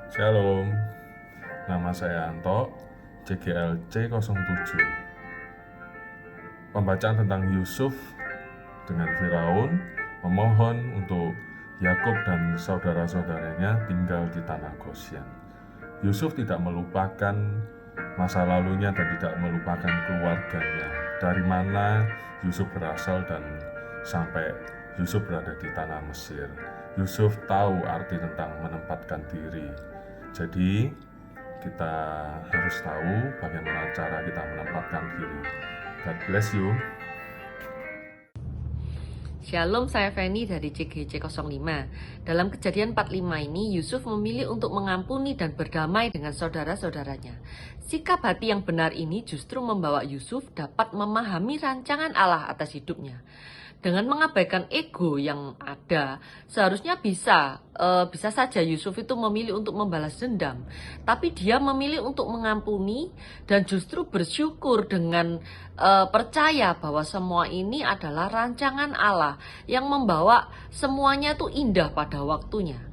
Shalom, nama saya Anto, CGLC 07. Pembacaan tentang Yusuf dengan Firaun memohon untuk Yakub dan saudara-saudaranya tinggal di tanah Gosyen. Yusuf tidak melupakan masa lalunya dan tidak melupakan keluarganya. Dari mana Yusuf berasal dan sampai Yusuf berada di tanah Mesir. Yusuf tahu arti tentang menempatkan diri. Jadi kita harus tahu bagaimana cara kita menempatkan diri. God bless you. Shalom, saya Feni dari CGC 05. Dalam Kejadian 45 ini, Yusuf memilih untuk mengampuni dan berdamai dengan saudara-saudaranya. Sikap hati yang benar ini justru membawa Yusuf dapat memahami rancangan Allah atas hidupnya. Dengan mengabaikan ego yang ada, seharusnya bisa saja Yusuf itu memilih untuk membalas dendam. Tapi dia memilih untuk mengampuni dan justru bersyukur dengan percaya bahwa semua ini adalah rancangan Allah yang membawa semuanya itu indah pada waktunya.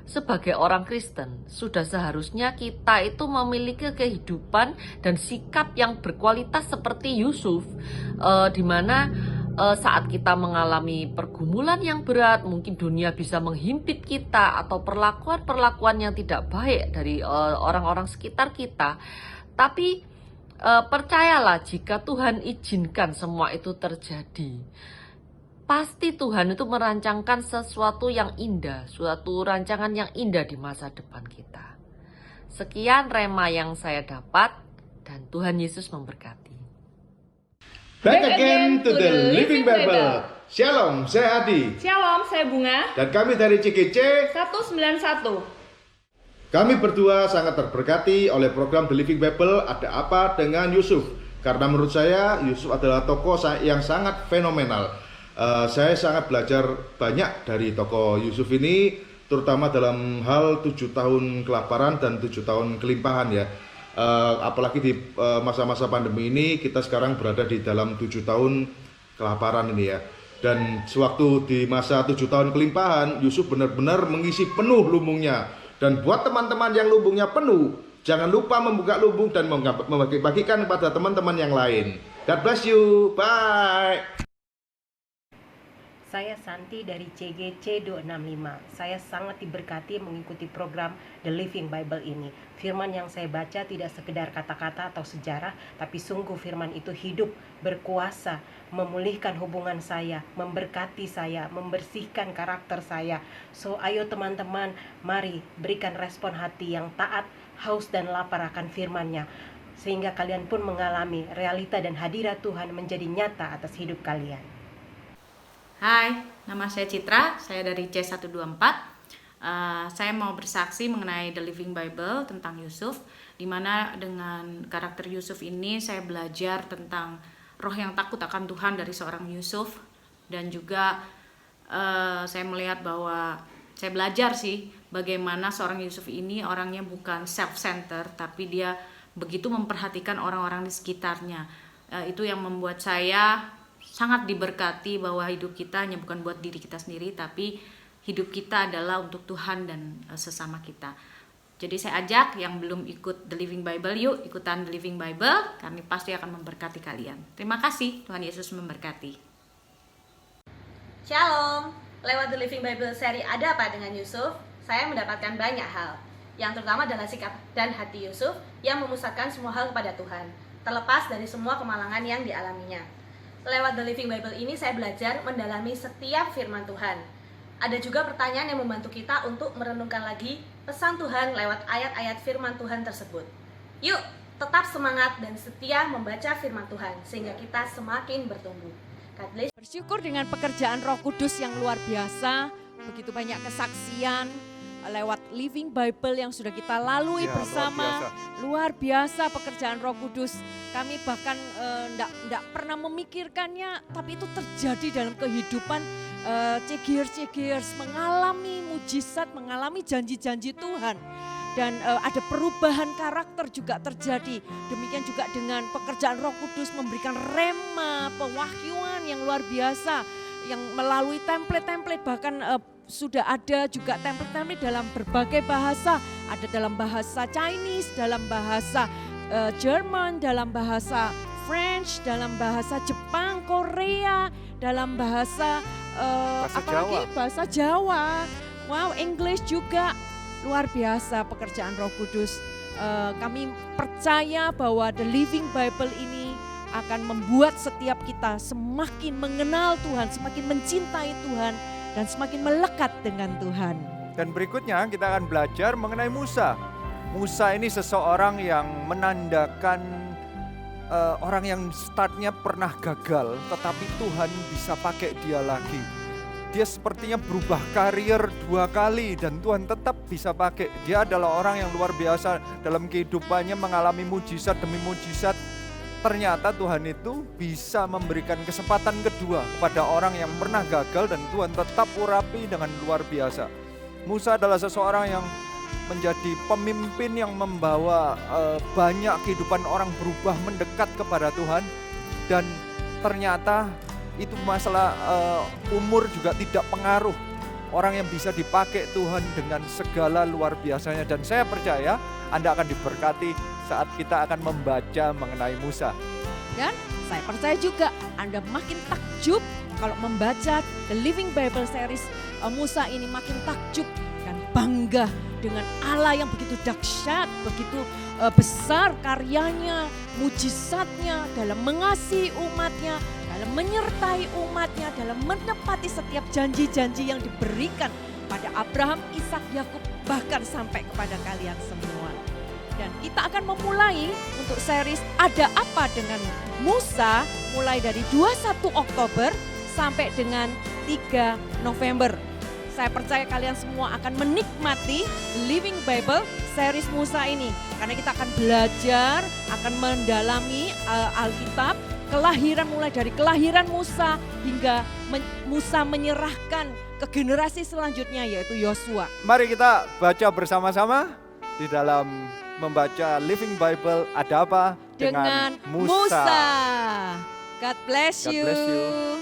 Sebagai orang Kristen, sudah seharusnya kita itu memiliki kehidupan dan sikap yang berkualitas seperti Yusuf, di mana saat kita mengalami pergumulan yang berat, mungkin dunia bisa menghimpit kita atau perlakuan-perlakuan yang tidak baik dari orang-orang sekitar kita. Tapi percayalah, jika Tuhan izinkan semua itu terjadi, pasti Tuhan itu merancangkan sesuatu yang indah, suatu rancangan yang indah di masa depan kita. Sekian rema yang saya dapat, dan Tuhan Yesus memberkati. Back again to the Living Bible. Shalom, saya Adi. Shalom, saya Bunga. Dan kami dari CGC 191. Kami berdua sangat terberkati oleh program The Living Bible Ada Apa Dengan Yusuf. Karena menurut saya Yusuf adalah tokoh yang sangat fenomenal. Saya sangat belajar banyak dari tokoh Yusuf ini, terutama dalam hal 7 tahun kelaparan dan 7 tahun kelimpahan ya. Apalagi di masa-masa pandemi ini, kita sekarang berada di dalam 7 tahun kelaparan ini ya. Dan sewaktu di masa 7 tahun kelimpahan, Yusuf benar-benar mengisi penuh lumbungnya. Dan buat teman-teman yang lumbungnya penuh, jangan lupa membuka lumbung dan membagi-bagikan kepada teman-teman yang lain. God bless you, bye. Saya Santi dari CGC 265. Saya sangat diberkati mengikuti program The Living Bible ini. Firman yang saya baca tidak sekedar kata-kata atau sejarah, tapi sungguh firman itu hidup, berkuasa, memulihkan hubungan saya, memberkati saya, membersihkan karakter saya. So ayo teman-teman, mari berikan respon hati yang taat, haus dan lapar akan firman-Nya, sehingga kalian pun mengalami realita dan hadirat Tuhan menjadi nyata atas hidup kalian. Hai, nama saya Citra, saya dari C124. Saya mau bersaksi mengenai The Living Bible tentang Yusuf, di mana dengan karakter Yusuf ini saya belajar tentang roh yang takut akan Tuhan dari seorang Yusuf. Dan juga saya melihat bahwa saya belajar sih bagaimana seorang Yusuf ini orangnya bukan self-centered, tapi dia begitu memperhatikan orang-orang di sekitarnya. Itu yang membuat saya sangat diberkati bahwa hidup kita hanya bukan buat diri kita sendiri, tapi hidup kita adalah untuk Tuhan dan sesama kita. Jadi saya ajak yang belum ikut The Living Bible, yuk ikutan The Living Bible, kami pasti akan memberkati kalian. Terima kasih, Tuhan Yesus memberkati. Shalom, lewat The Living Bible seri Ada Apa Dengan Yusuf, saya mendapatkan banyak hal. Yang terutama adalah sikap dan hati Yusuf yang memusatkan semua hal kepada Tuhan, terlepas dari semua kemalangan yang dialaminya. Lewat The Living Bible ini saya belajar mendalami setiap firman Tuhan. Ada juga pertanyaan yang membantu kita untuk merenungkan lagi pesan Tuhan lewat ayat-ayat firman Tuhan tersebut. Yuk, tetap semangat dan setia membaca firman Tuhan sehingga kita semakin bertumbuh. God bless. Bersyukur dengan pekerjaan Roh Kudus yang luar biasa, begitu banyak kesaksian lewat Living Bible yang sudah kita lalui bersama. Luar biasa pekerjaan Roh Kudus. Kami bahkan enggak pernah memikirkannya, tapi itu terjadi dalam kehidupan CGers mengalami mujizat, mengalami janji-janji Tuhan. Dan ada perubahan karakter juga terjadi. Demikian juga dengan pekerjaan Roh Kudus memberikan rema, pewahyuan yang luar biasa. Yang melalui template-template bahkan sudah ada juga template-template dalam berbagai bahasa. Ada dalam bahasa Chinese, dalam bahasa Jerman, dalam bahasa French, dalam bahasa Jepang, Korea, dalam bahasa bahasa Jawa. Wow, English juga. Luar biasa pekerjaan Roh Kudus. Kami percaya bahwa The Living Bible ini akan membuat setiap kita semakin mengenal Tuhan, semakin mencintai Tuhan, dan semakin melekat dengan Tuhan. Dan berikutnya kita akan belajar mengenai Musa. Musa ini seseorang yang menandakan orang yang startnya pernah gagal, tetapi Tuhan bisa pakai dia lagi. Dia sepertinya berubah karier 2 kali dan Tuhan tetap bisa pakai. Dia adalah orang yang luar biasa dalam kehidupannya, mengalami mujizat demi mujizat. Ternyata Tuhan itu bisa memberikan kesempatan kedua kepada orang yang pernah gagal dan Tuhan tetap urapi dengan luar biasa. Musa adalah seseorang yang menjadi pemimpin yang membawa banyak kehidupan orang berubah mendekat kepada Tuhan. Dan ternyata itu masalah umur juga tidak pengaruh. Orang yang bisa dipakai Tuhan dengan segala luar biasanya. Dan saya percaya Anda akan diberkati saat kita akan membaca mengenai Musa. Dan saya percaya juga Anda makin takjub kalau membaca The Living Bible Series Musa ini, makin takjub dan bangga dengan Allah yang begitu dahsyat, begitu besar karyanya, mujizatnya dalam mengasihi umatnya, dalam menyertai umatnya, dalam menepati setiap janji-janji yang diberikan pada Abraham, Ishak, Yakub, bahkan sampai kepada kalian semua. Dan kita akan memulai untuk series Ada Apa Dengan Musa mulai dari 21 Oktober sampai dengan 3 November. Saya percaya kalian semua akan menikmati Living Bible series Musa ini. Karena kita akan belajar, akan mendalami Alkitab, kelahiran mulai dari kelahiran Musa hingga Musa menyerahkan ke generasi selanjutnya yaitu Yosua. Mari kita baca bersama-sama di dalam membaca Living Bible Ada Apa Dengan Musa. God bless you. God bless you.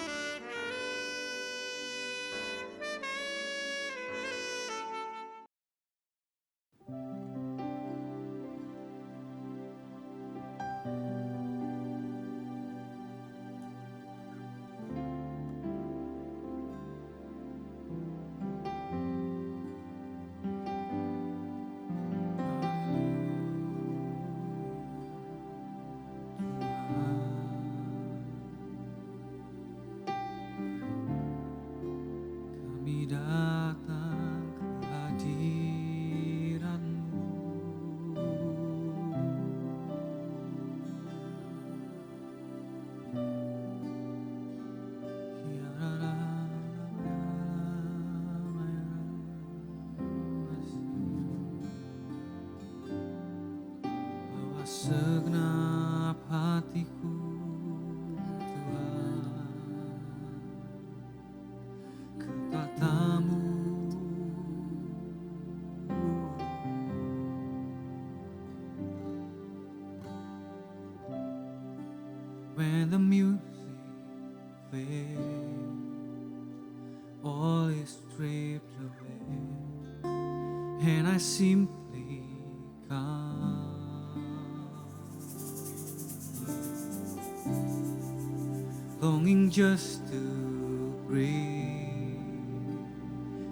Segenap hatiku Tuhan ke tatamu, when the music fades, all is stripped away, and I simply come. Longing just to breathe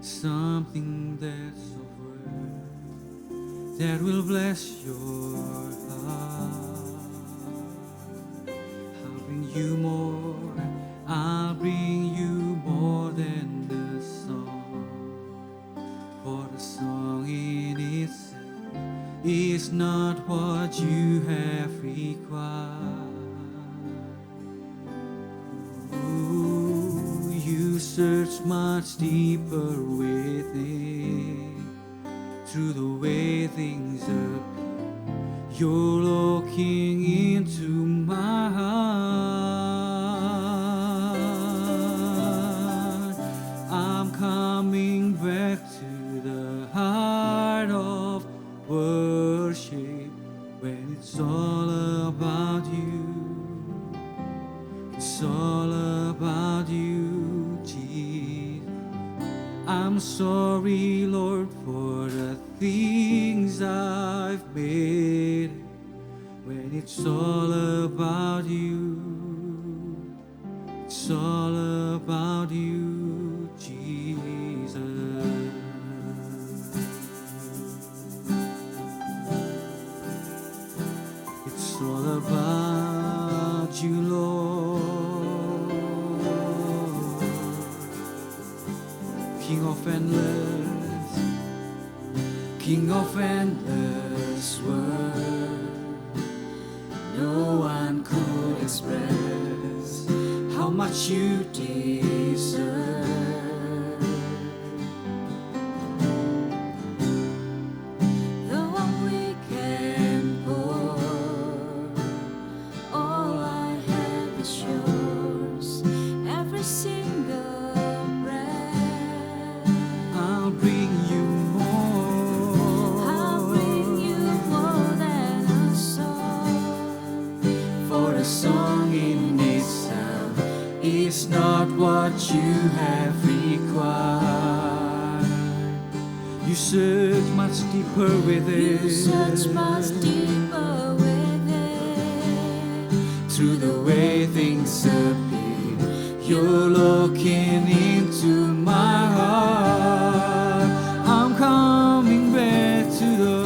something that's of worth that will bless your heart. I'll bring you more, I'll bring you more than the song, for the song in itself is not what you have required. Search much deeper within, through the way things appear. You're looking into my heart. I'm coming back to the heart of worship, when it's all about you. It's all about you. I'm I'm sorry, Lord, for the things I've made. When it's all about you, it's all about you, Jesus. It's all about you, Lord, King of endless, King of endless world. No one could express how much you deserve. Though I'm weak and poor, all I have is yours. Every single breath, I'll bring you more. I'll bring you more than a song. For a song in itself is not what you have required. You search much deeper within. You search much deeper within. Through the way things appear, you're looking into my heart. I'm coming back to the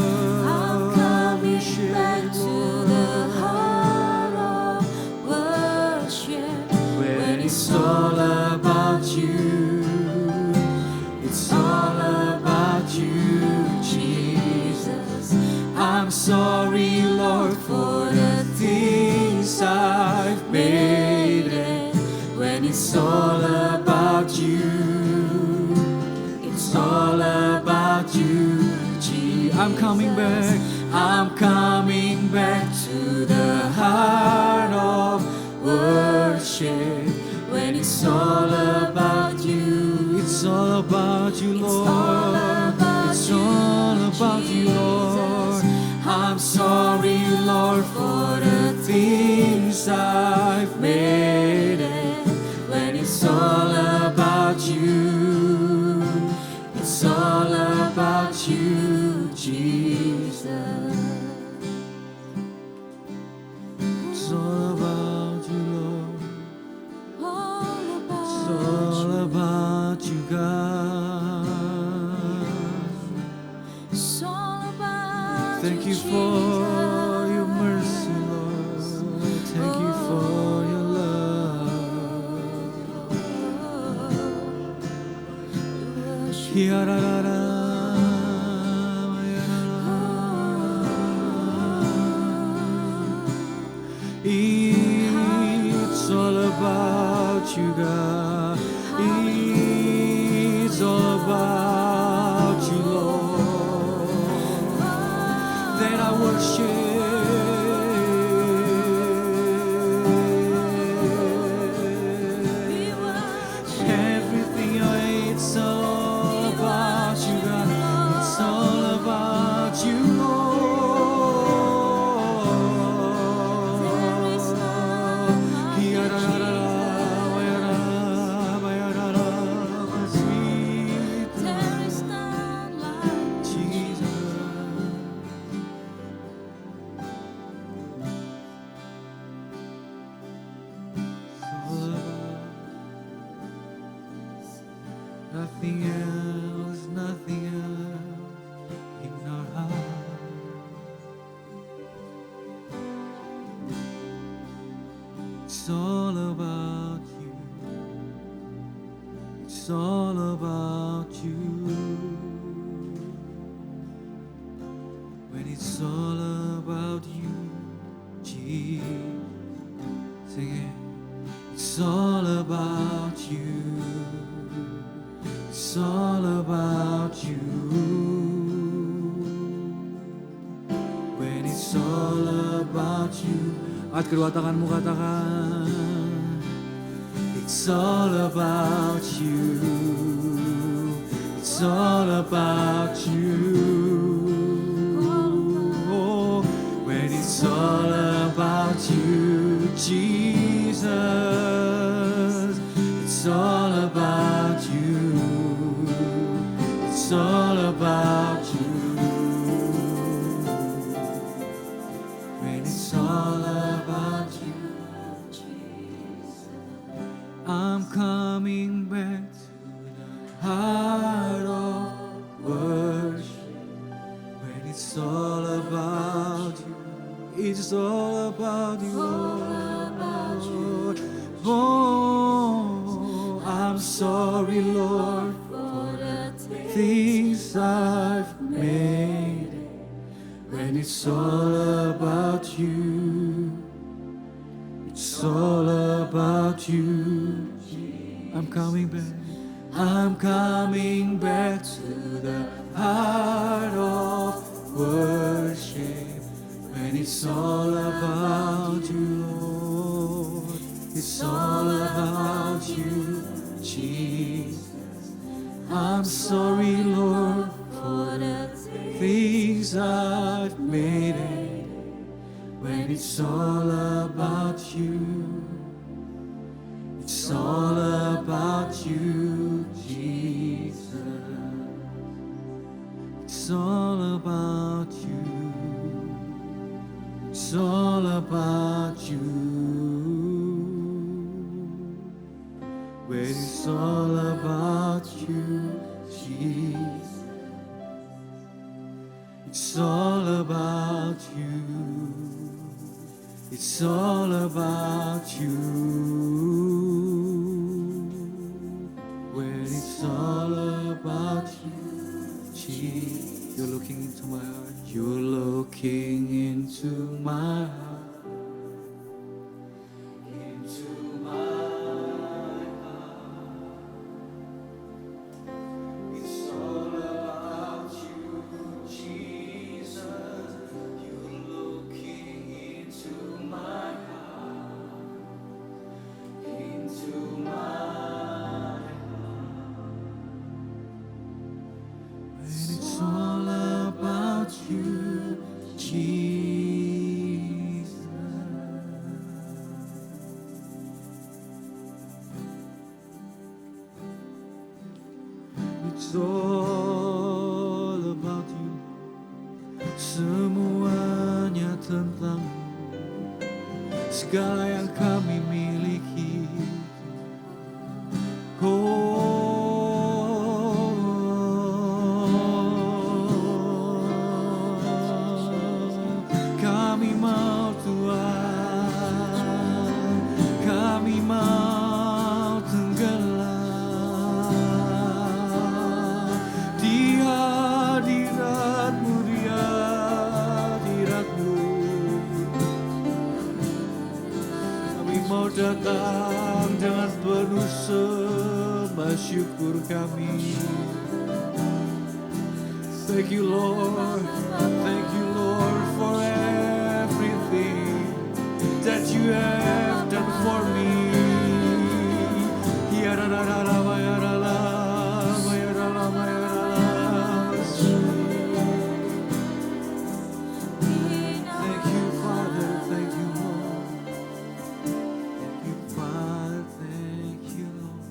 heart of worship. When it's all about you, it's all about you, Jesus. I'm sorry, Lord, for the things I've made. When it's all about you, it's all about you, Jesus. I'm coming back, I'm coming back to the heart of worship. When it's all about you, it's all about you, Lord. It's all about you, Lord. I'm sorry, Lord, for the things I've made. When it's all about you, it's all about you, Jesus. It's all about you, Lord. It's all about you, God. Thank you for your mercy, Lord. Thank you for your love. It's all about you, God. It's all about you, Lord, that I worship. Everything it's all about you, God. It's all about you, nothing else in our heart. It's all about you. It's all about you. When it's all about you, Jesus. Sing it. It's all about you. It's all about you. When it's all about you. Angkat kedua tanganmu, katakan. It's all about you. It's all about you. Oh, when it's all about you, Jesus. It's all about you. about you. When it's all about you, I'm coming back to the heart of worship. When it's all about you, it's all about you, Lord. Oh, I'm sorry, Lord, for the things I've made. When it's all about you, it's all about you. I'm coming back. I'm coming back to the heart of worship. When it's all about you, Lord, it's all about you, Jesus. I'm sorry, Lord, for the things I've made it. When it's all about you, it's all about you, Jesus. It's all about you. It's all about you. When it's all about you, Jesus. It's all about you. It's all about you. When it's all about you, Jesus. You're looking into my heart. You're looking into my heart. Into my heart. It's all about you, Jesus. You're looking into my heart. Into my heart. When it's all about you, Jesus. It's all about you. Semuanya tentang segala yang kami miliki. Kami mau Tuhan, kami mau tenggelam di hadirat-Mu, di hadirat-Mu. Kami mau datang dengan penuh sembah syukur kami. Thank you, Lord. Thank you, Lord, for everything that you have done for me. Thank you, Father. Thank you, Lord. Thank you, Father. Thank you, Lord.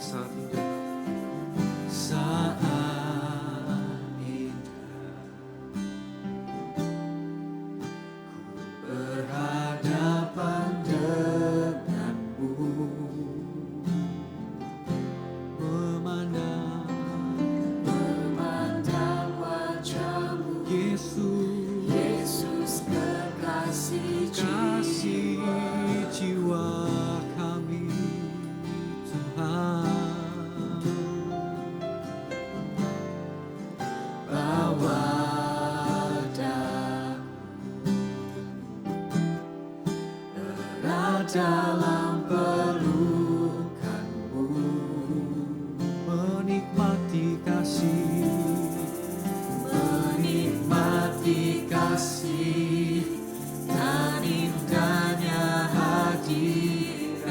saat indah, saat indah. Ku berhadapan denganmu, memandang wajahmu, Yesus kekasih jiwa kami, Tuhan. Bawa erat dalam pelukanmu, menikmati kasih dan indahnya hadiratmu.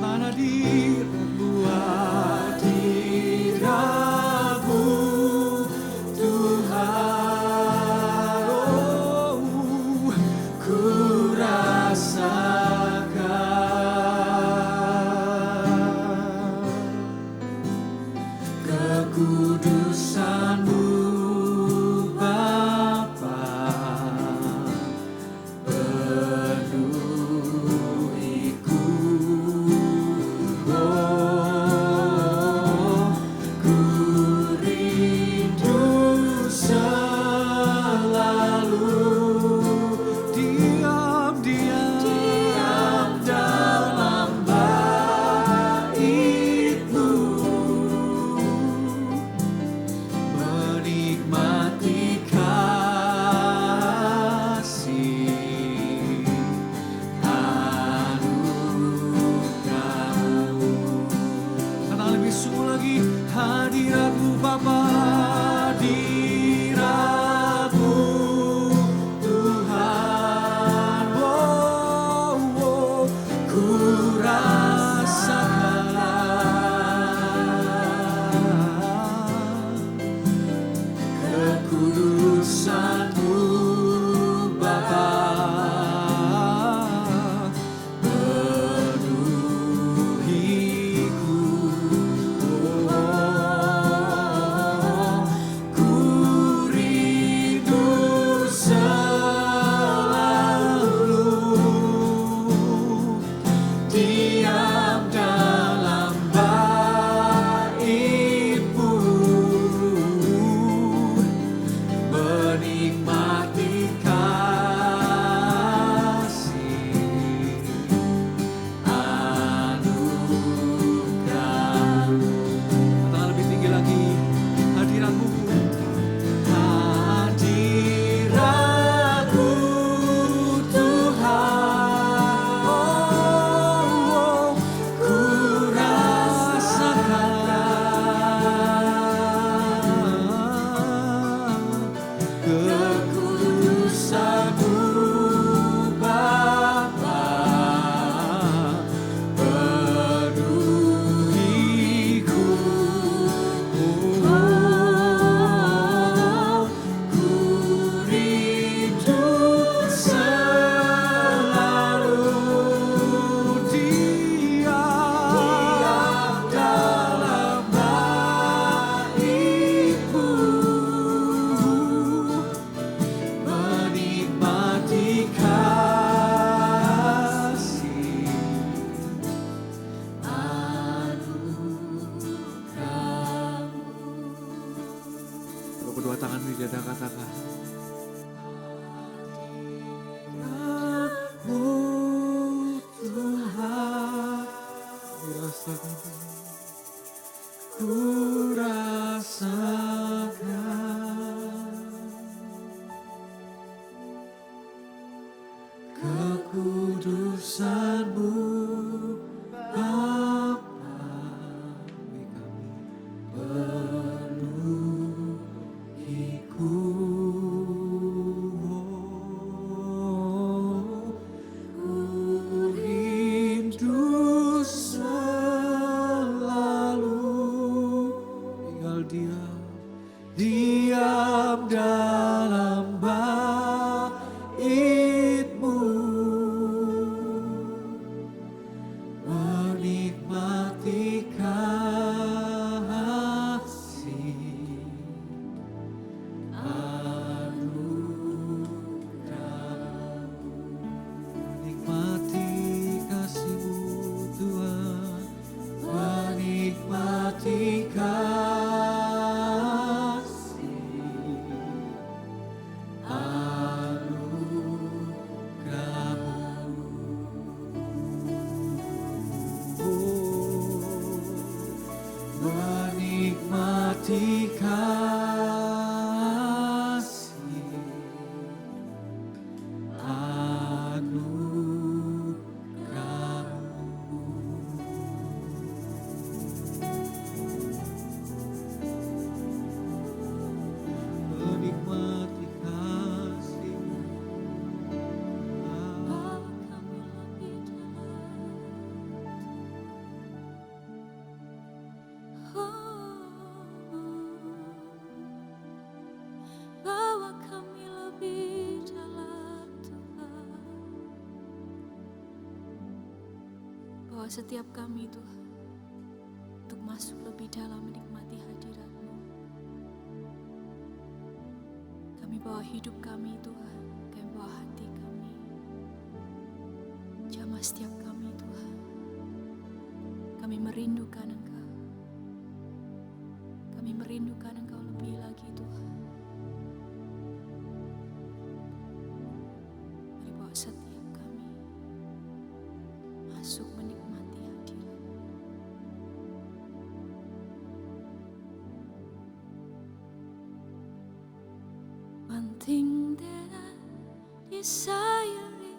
Mana hadiratmu Tuhan, oh, ku rasakan kekudusan-Mu Bapa, penuhiku. Oh, ku rindu selalu diam dalam bait-Mu, menikmati kasih anugerah-Mu. Katakan lebih sungguh lagi, hadirat-Mu Bapa, hadirat-Mu Tuhan, oh, oh, ku rasakan kekudusan-Mu Bapa, penuhiku. Oh, ku rindu selalu diam dalam bait-Mu, menikmati kasih anugerah-Mu. Katakan lebih tinggi lagi, hadirat-Mu, hadirat-Mu Tuhan, oh, ku rasakan kekudusan-Mu Bapa, penuhiku. Oh, ku rindu selalu diam dalam bait-Mu, menikmati kasih anugerah-Mu. Kalau kedua tangan di dada katakan, hadirat-Mu Tuhan, dirasakan, ku rasakan kekudusan-Mu Bapa, penuhiku. Oh, ku rindu selalu tinggal diam dalam bait-Mu, bawa setiap kami Tuhan untuk masuk lebih dalam menikmati hadirat-Mu. Kami bawa hidup kami Tuhan, kami bawa hati kami. Jamah setiap kami Tuhan. Kami merindukan Engkau. Kami merindukan Engkau lebih lagi Tuhan. Mari bawa setiap kami masuk menikmati hadirat. One thing that I desire in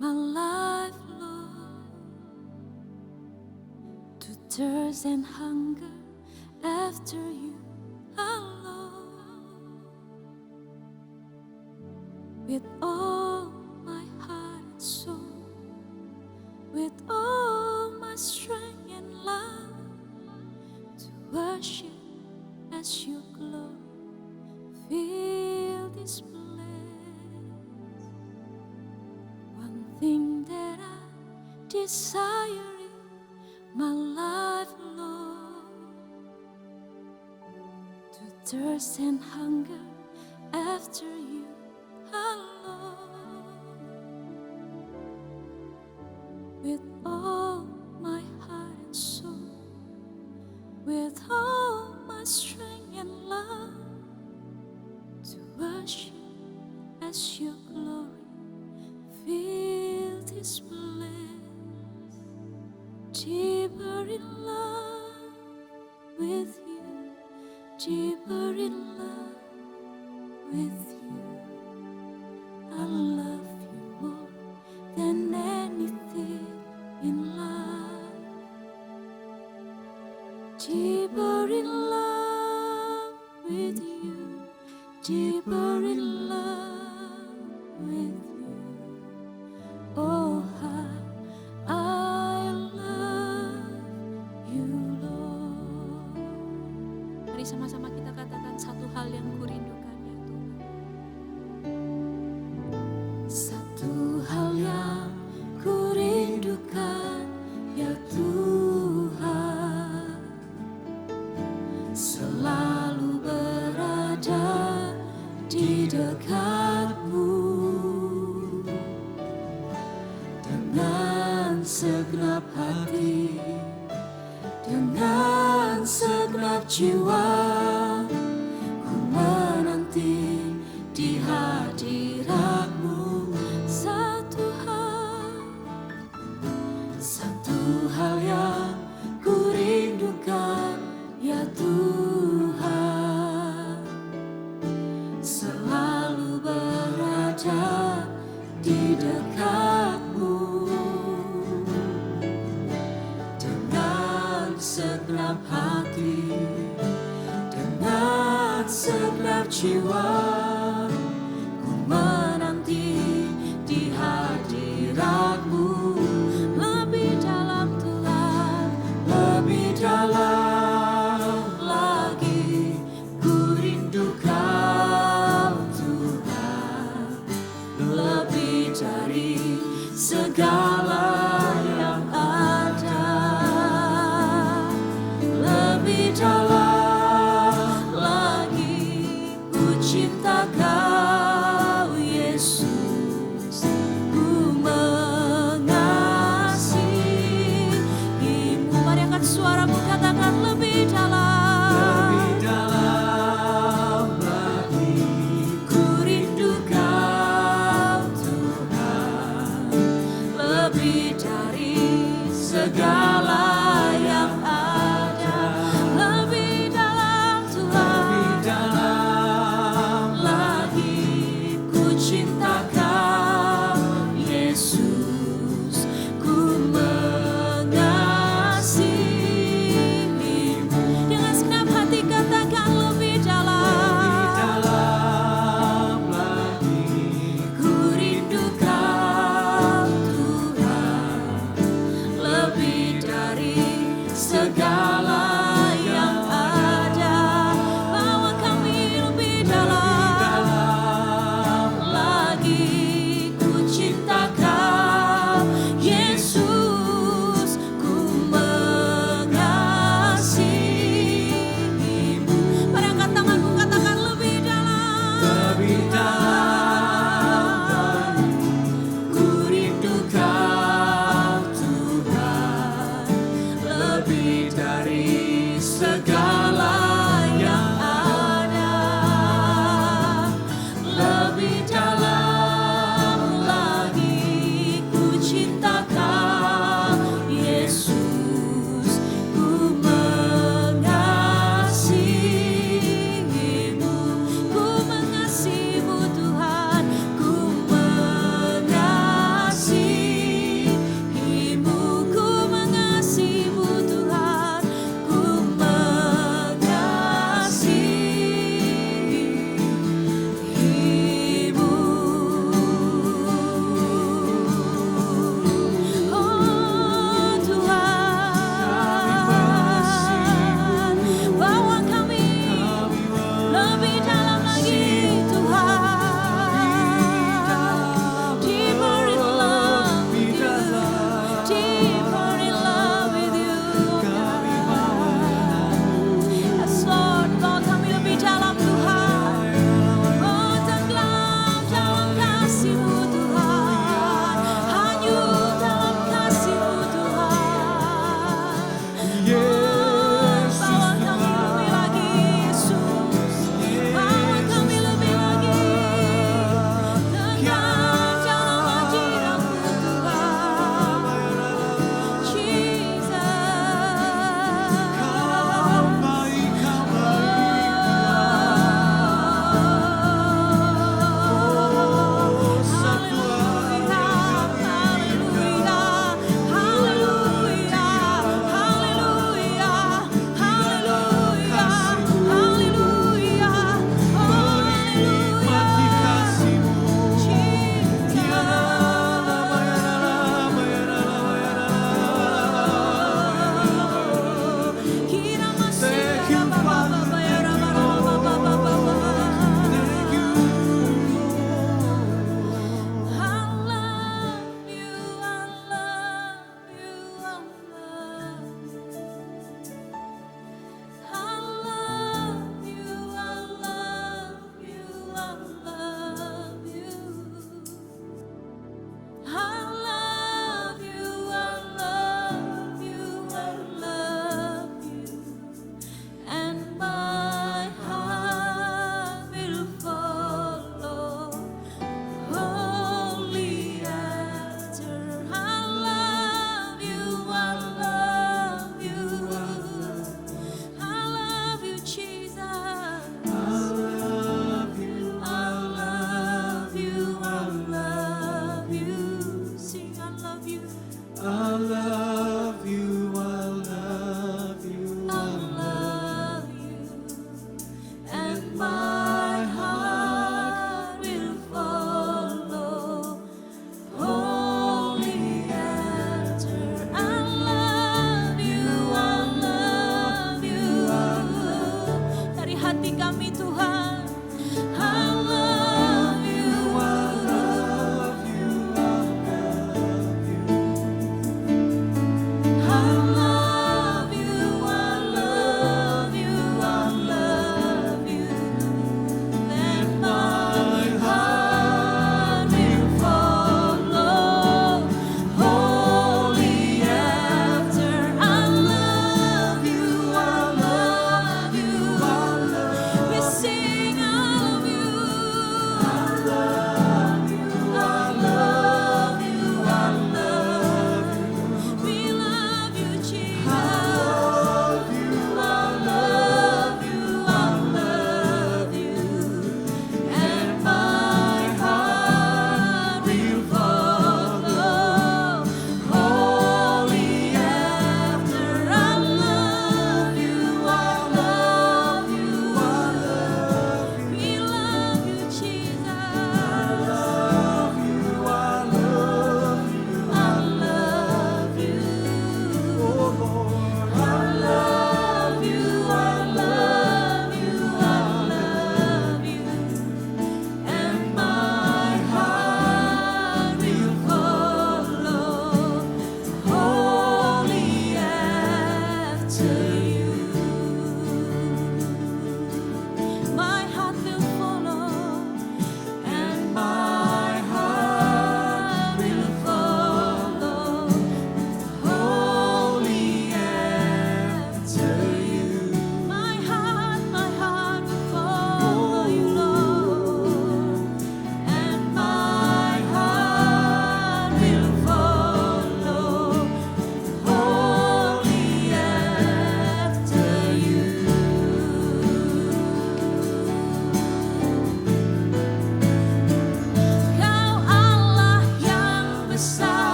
my life, Lord, to thirst and hunger after you alone. With all my heart and soul, with all my strength and love, to worship as your glory fill this place. One thing that I desire in my life, Lord, to thirst and hunger after you alone. With all my heart and soul, with all my strength and love, to worship as your glory fill this place. Deeper in love with you, deeper in love with you. I love you more than anything in life. Deeper in love with you, deeper in love with you. Oh, how I love you, Lord. Mari sama-sama kita katakan satu hal yang kurindukan ya Tuhan. Satu hal yang kurindukan ya Tuhan, selalu berada di dekat-Mu dengan segenap hati, dengan segenap jiwa. Ku menanti di hadirat-Mu. Satu hal yang ku rindukan ya Tuhan, selalu berada di dekat-Mu dengan segenap hati, dengan segenap jiwa. Ku menanti di hadirat-Mu. Lebih dalam Tuhan, lebih dalam lagi ku rindu Kau Tuhan, lebih dari segala yang ada, lebih dalam lagi ku cinta Kau Yesus, ku mengasihi-Mu. Mari angkat suaramu, katakan lebih dalam, lebih dalam lagi ku rindu Kau Tuhan, lebih dari segala yang ada, lebih dalam Tuhan, lebih dalam lagi lebih dalam. Ku rindu Kau Tuhan, lebih dari segala yang ada. Lebih dalam lagi ku cinta Kau Yesus, ku mengasihimu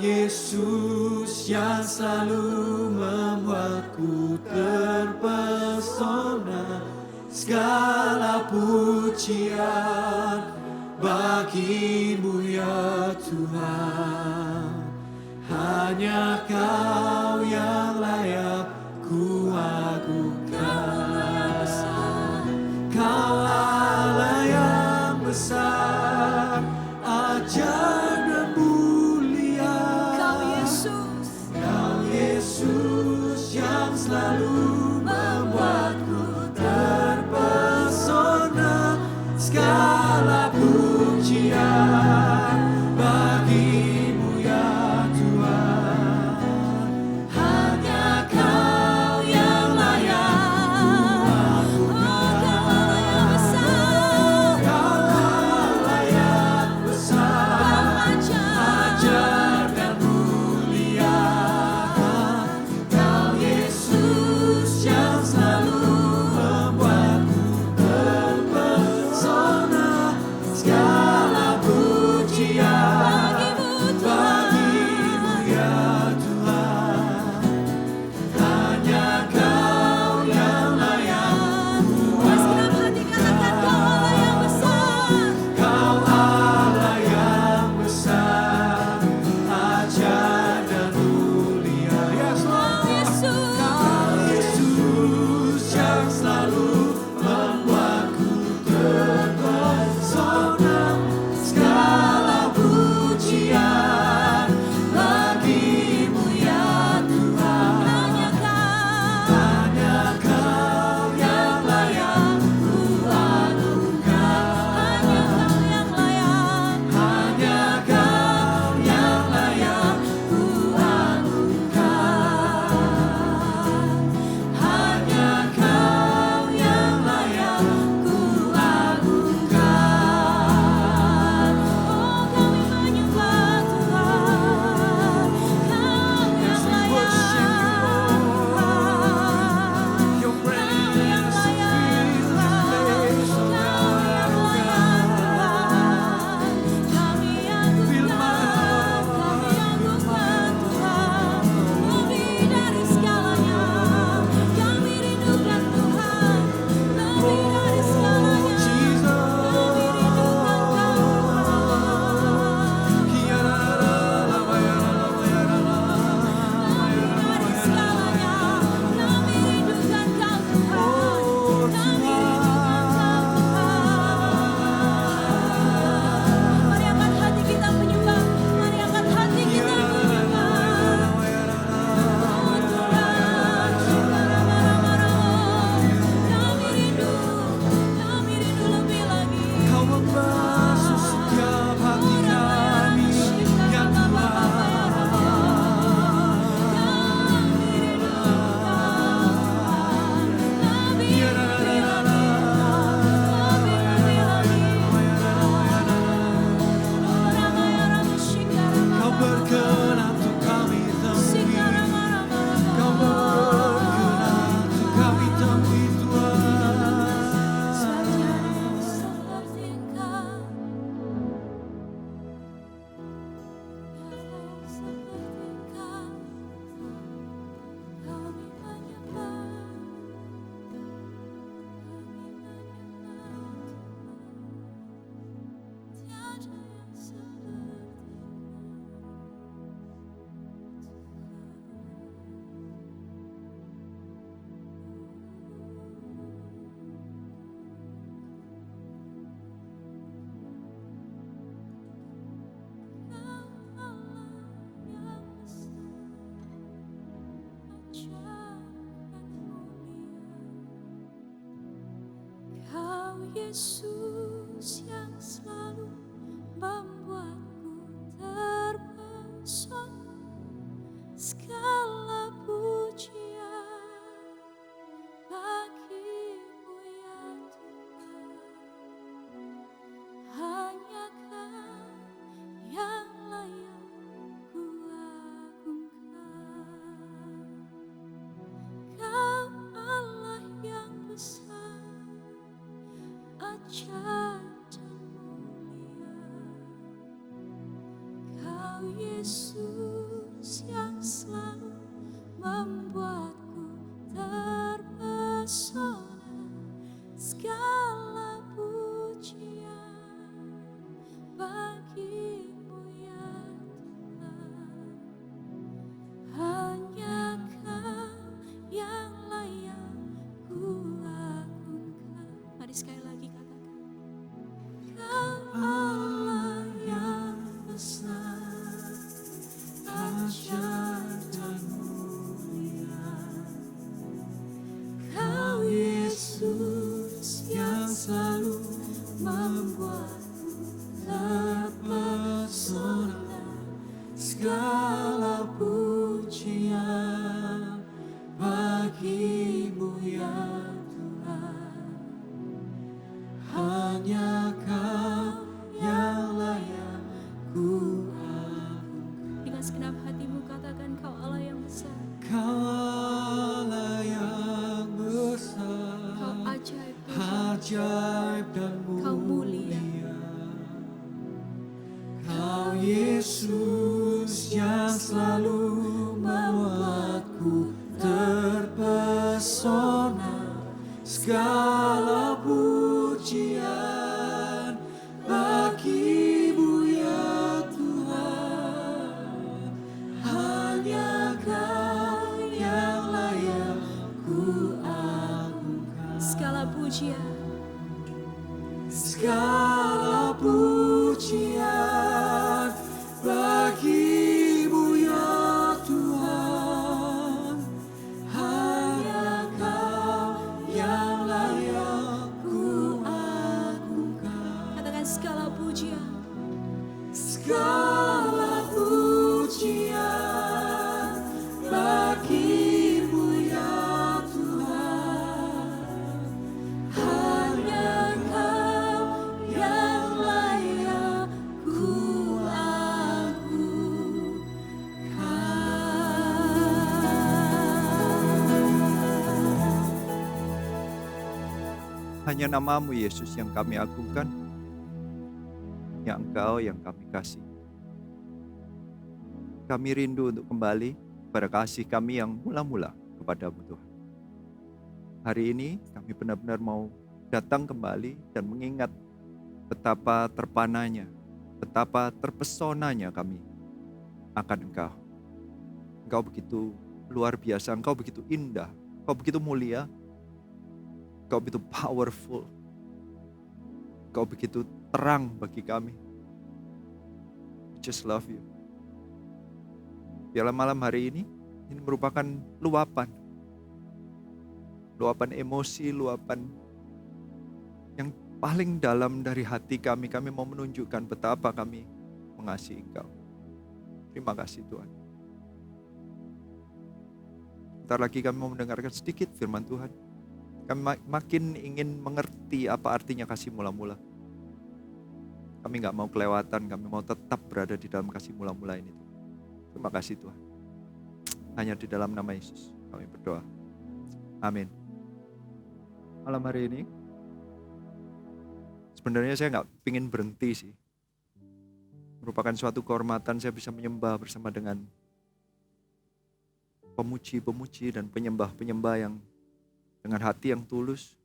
Yesus yang selalu membuatku terpesona. Segala pujian bagimu ya Tuhan. Hanya Kau yang layak ku agungkan. Kau Allah yang besar, ajaib dan mulia. Kau Yesus yang selalu membuatku terpesona. Segala pujian bagimu ya Tuhan. Hanya Kau yang layak ku agungkan. Kau Allah yang besar, ajaib dan mulia. Kau Yesus yang selalu membuatku terpesona. Segala pujian bagimu ya Tuhan. Hanya Kau yang layak ku agungkan. Kau Allah yang besar, ajaib dan mulia. Kau Yesus yang selalu membuatku terpesona. Segala pujian bagimu ya Tuhan. Hanya Kau yang layak ku agungkan. Hanya Kau yang layak ku agungkan. Hanya Kau yang layak ku agungkan. Oh, kami menyembah Tuhan. Kau yang layak. Your presence fills this place, oh God. Mari angkat hati kita menyembah. Mari angkat hati kita menyembah. Oh Tuhan, kami rindu lebih lagi. Kau membasuh setiap hati kami, ya Tuhan. Kami rindu lebih Kau berkenan untuk kami temui. Kau berkenan untuk kami temui Kau Yesus yang selalu membuatku terpesona. Segala pujian bagimu ya Tuhan. Hanya Kau yang layak ku agungkan. Kau Allah yang besar, ajaib dan mulia. Kau Yesus segala pujian bagimu ya Tuhan. Hanya Kau yang layak ku agungkan. Dengan segenap hatimu katakan Kau Allah yang besar. Kau Allah yang besar, Kau ajaib Tuhan. ajaib dan Kau mulia. Kau Yesus yang selalu membuatku terpesona. Segala pujian bagimu ya Tuhan. Hanya Kau yang layak ku agungkan. Segala pujian. Segala pujian bagimu ya Tuhan. Hanya Kau yang layak ku agungkan. Katakan segala pujian. Segala pujian bagimu ya Tuhan. Hanya Kau yang layak ku agungkan. Hanya nama-Mu Yesus yang kami agungkan, hanya Engkau yang kami kasih. Kami rindu untuk kembali pada kasih kami yang mula-mula kepada-Mu Tuhan. Hari ini kami benar-benar mau datang kembali dan mengingat betapa terpananya, betapa terpesonanya kami akan Engkau. Engkau begitu luar biasa, Engkau begitu indah, Engkau begitu mulia, Engkau begitu powerful, Engkau begitu terang bagi kami. We just love you. Biarlah malam hari ini merupakan luapan emosi, luapan yang paling dalam dari hati kami. Kami mau menunjukkan betapa kami mengasihi Engkau. Terima kasih Tuhan. Bentar lagi kami mau mendengarkan sedikit firman Tuhan. Kami makin ingin mengerti apa artinya kasih mula-mula. Kami gak mau kelewatan, kami mau tetap berada di dalam kasih mula-mula ini. Terima kasih Tuhan. Hanya di dalam nama Yesus kami berdoa. Amin. Malam hari ini, sebenarnya saya gak ingin berhenti sih. Merupakan suatu kehormatan saya bisa menyembah bersama dengan pemuji-pemuji dan penyembah-penyembah yang dengan hati yang tulus.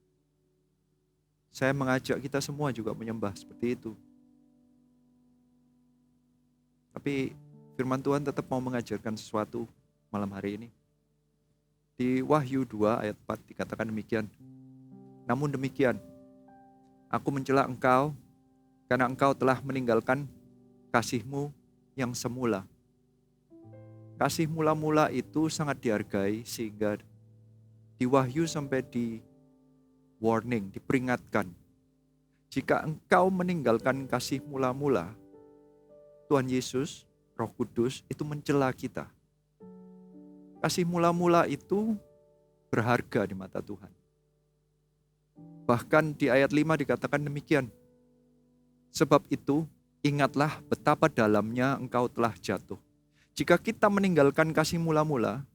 Saya mengajak kita semua juga menyembah seperti itu. Tapi firman Tuhan tetap mau mengajarkan sesuatu malam hari ini. Di Wahyu 2 ayat 4 dikatakan demikian. Namun demikian, aku mencela engkau karena engkau telah meninggalkan kasih-Mu yang semula. Kasih mula-mula itu sangat dihargai sehingga di Wahyu sampai di warning, diperingatkan. Jika engkau meninggalkan kasih mula-mula, Tuhan Yesus, Roh Kudus itu mencela kita. Kasih mula-mula itu berharga di mata Tuhan. Bahkan di ayat 5 dikatakan demikian. Sebab itu, ingatlah betapa dalamnya engkau telah jatuh. Jika kita meninggalkan kasih mula-mula,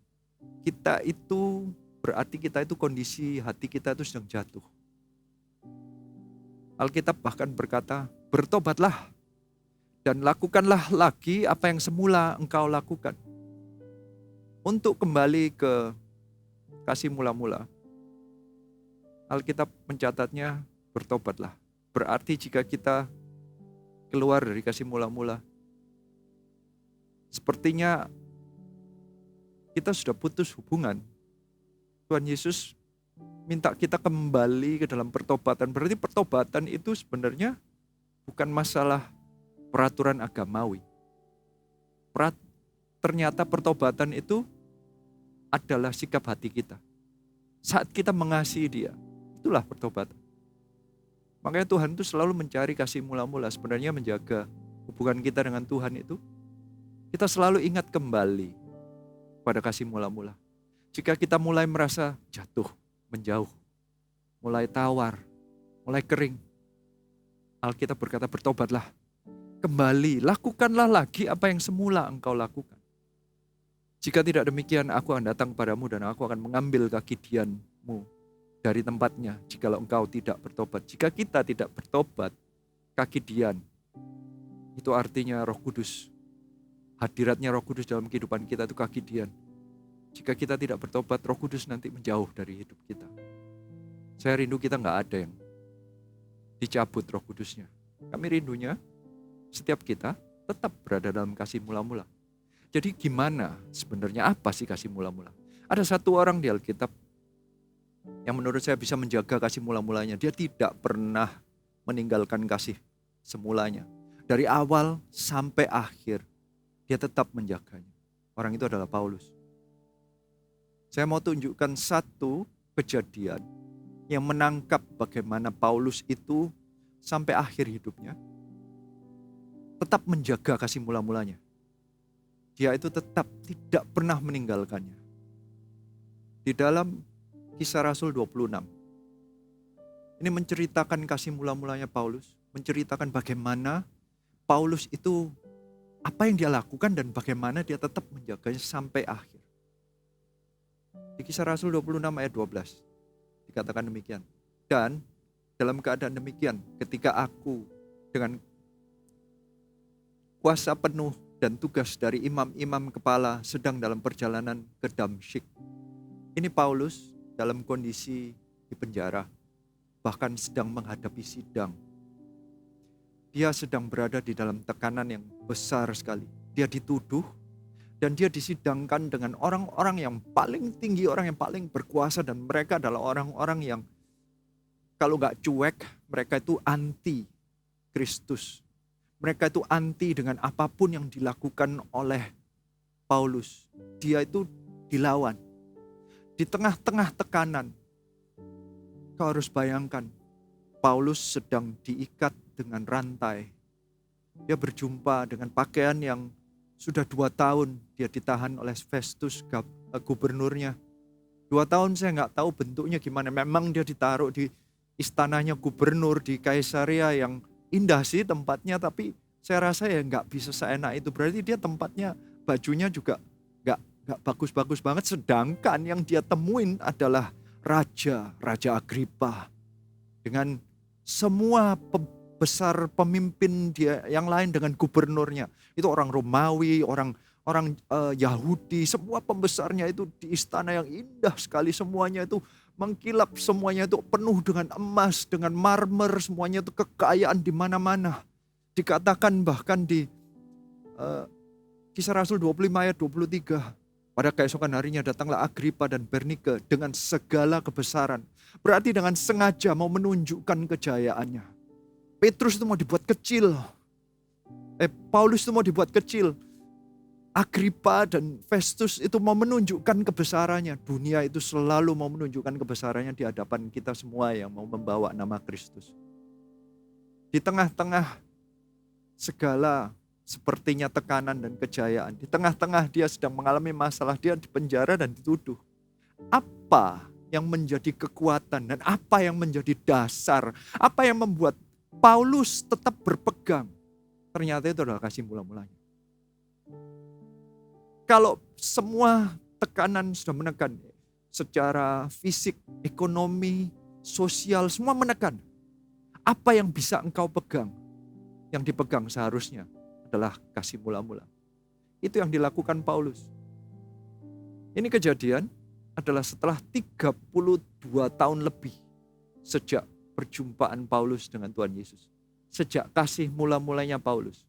kita itu berarti kita itu kondisi hati kita itu sedang jatuh. Alkitab bahkan berkata, bertobatlah dan lakukanlah lagi apa yang semula engkau lakukan. Untuk kembali ke kasih mula-mula, Alkitab mencatatnya bertobatlah. Berarti jika kita keluar dari kasih mula-mula, sepertinya kita sudah putus hubungan. Tuhan Yesus minta kita kembali ke dalam pertobatan. Berarti pertobatan itu sebenarnya bukan masalah peraturan agamawi. Ternyata pertobatan itu adalah sikap hati kita. Saat kita mengasihi Dia, itulah pertobatan. Makanya Tuhan itu selalu mencari kasih mula-mula. Sebenarnya menjaga hubungan kita dengan Tuhan itu Kita selalu ingat kembali pada kasih mula-mula. Jika kita mulai merasa jatuh, menjauh, mulai tawar, mulai kering, Alkitab berkata bertobatlah. Kembali, lakukanlah lagi apa yang semula engkau lakukan. Jika tidak demikian, aku akan datang kepadamu dan aku akan mengambil kaki dianmu dari tempatnya jikalau engkau tidak bertobat. Jika kita tidak bertobat, kaki dian, itu artinya Roh Kudus. Hadiratnya Roh Kudus dalam kehidupan kita itu kaki dian. Jika kita tidak bertobat, Roh Kudus nanti menjauh dari hidup kita. Saya rindu kita nggak ada yang dicabut Roh Kudusnya. Kami rindunya setiap kita tetap berada dalam kasih mula-mula. Jadi gimana sebenarnya, apa sih kasih mula-mula? Ada satu orang di Alkitab yang menurut saya bisa menjaga kasih mula-mulanya. Dia tidak pernah meninggalkan kasih semulanya. Dari awal sampai akhir, dia tetap menjaganya. Orang itu adalah Paulus. Saya mau tunjukkan satu kejadian yang menangkap bagaimana Paulus itu sampai akhir hidupnya tetap menjaga kasih mula-mulanya. Dia itu tetap tidak pernah meninggalkannya. Di dalam Kisah Rasul 26, ini menceritakan kasih mula-mulanya Paulus, menceritakan bagaimana Paulus itu apa yang dia lakukan dan bagaimana dia tetap menjaganya sampai akhir. Di Kisah Rasul 26 ayat 12 dikatakan demikian. Dan dalam keadaan demikian, ketika aku dengan kuasa penuh dan tugas dari imam-imam kepala sedang dalam perjalanan ke Damsyik. Ini Paulus dalam kondisi di penjara, bahkan sedang menghadapi sidang. Dia sedang berada di dalam tekanan yang besar sekali. Dia dituduh dan dia disidangkan dengan orang-orang yang paling tinggi, orang yang paling berkuasa, dan mereka adalah orang-orang yang kalau gak cuek, mereka itu anti Kristus. Mereka itu anti dengan apapun yang dilakukan oleh Paulus. Dia itu dilawan. Di tengah-tengah tekanan, kau harus bayangkan, Paulus sedang diikat dengan rantai. Dia berjumpa dengan pakaian yang sudah 2 tahun dia ditahan oleh Festus, gubernurnya. 2 tahun saya nggak tahu bentuknya gimana. Memang dia ditaruh di istananya gubernur di Kaisarea yang indah sih tempatnya, tapi saya rasa ya nggak bisa seenak itu. Berarti dia tempatnya, bajunya juga nggak bagus-bagus banget. Sedangkan yang dia temuin adalah Raja Agripa dengan semua besar pemimpin dia yang lain, dengan gubernurnya. Itu orang Romawi, orang Yahudi, semua pembesarnya itu di istana yang indah sekali. Semuanya itu mengkilap, semuanya itu penuh dengan emas, dengan marmer, semuanya itu kekayaan di mana-mana. Dikatakan bahkan di Kisah Rasul 25 ayat 23. Pada keesokan harinya datanglah Agripa dan Bernike dengan segala kebesaran. Berarti dengan sengaja mau menunjukkan kejayaannya. Petrus itu mau dibuat kecil. Paulus itu mau dibuat kecil. Agripa dan Festus itu mau menunjukkan kebesarannya. Dunia itu selalu mau menunjukkan kebesarannya di hadapan kita semua yang mau membawa nama Kristus. Di tengah-tengah segala sepertinya tekanan dan kejayaan, di tengah-tengah dia sedang mengalami masalah, dia dipenjara dan dituduh. Apa yang menjadi kekuatan dan apa yang menjadi dasar, apa yang membuat Paulus tetap berpegang? Ternyata itu adalah kasih mula-mulanya. Kalau semua tekanan sudah menekan, secara fisik, ekonomi, sosial, semua menekan. Apa yang bisa engkau pegang? Yang dipegang seharusnya adalah kasih mula-mula. Itu yang dilakukan Paulus. Ini kejadian adalah setelah 32 tahun lebih sejak perjumpaan Paulus dengan Tuhan Yesus. Sejak kasih mula-mulanya Paulus.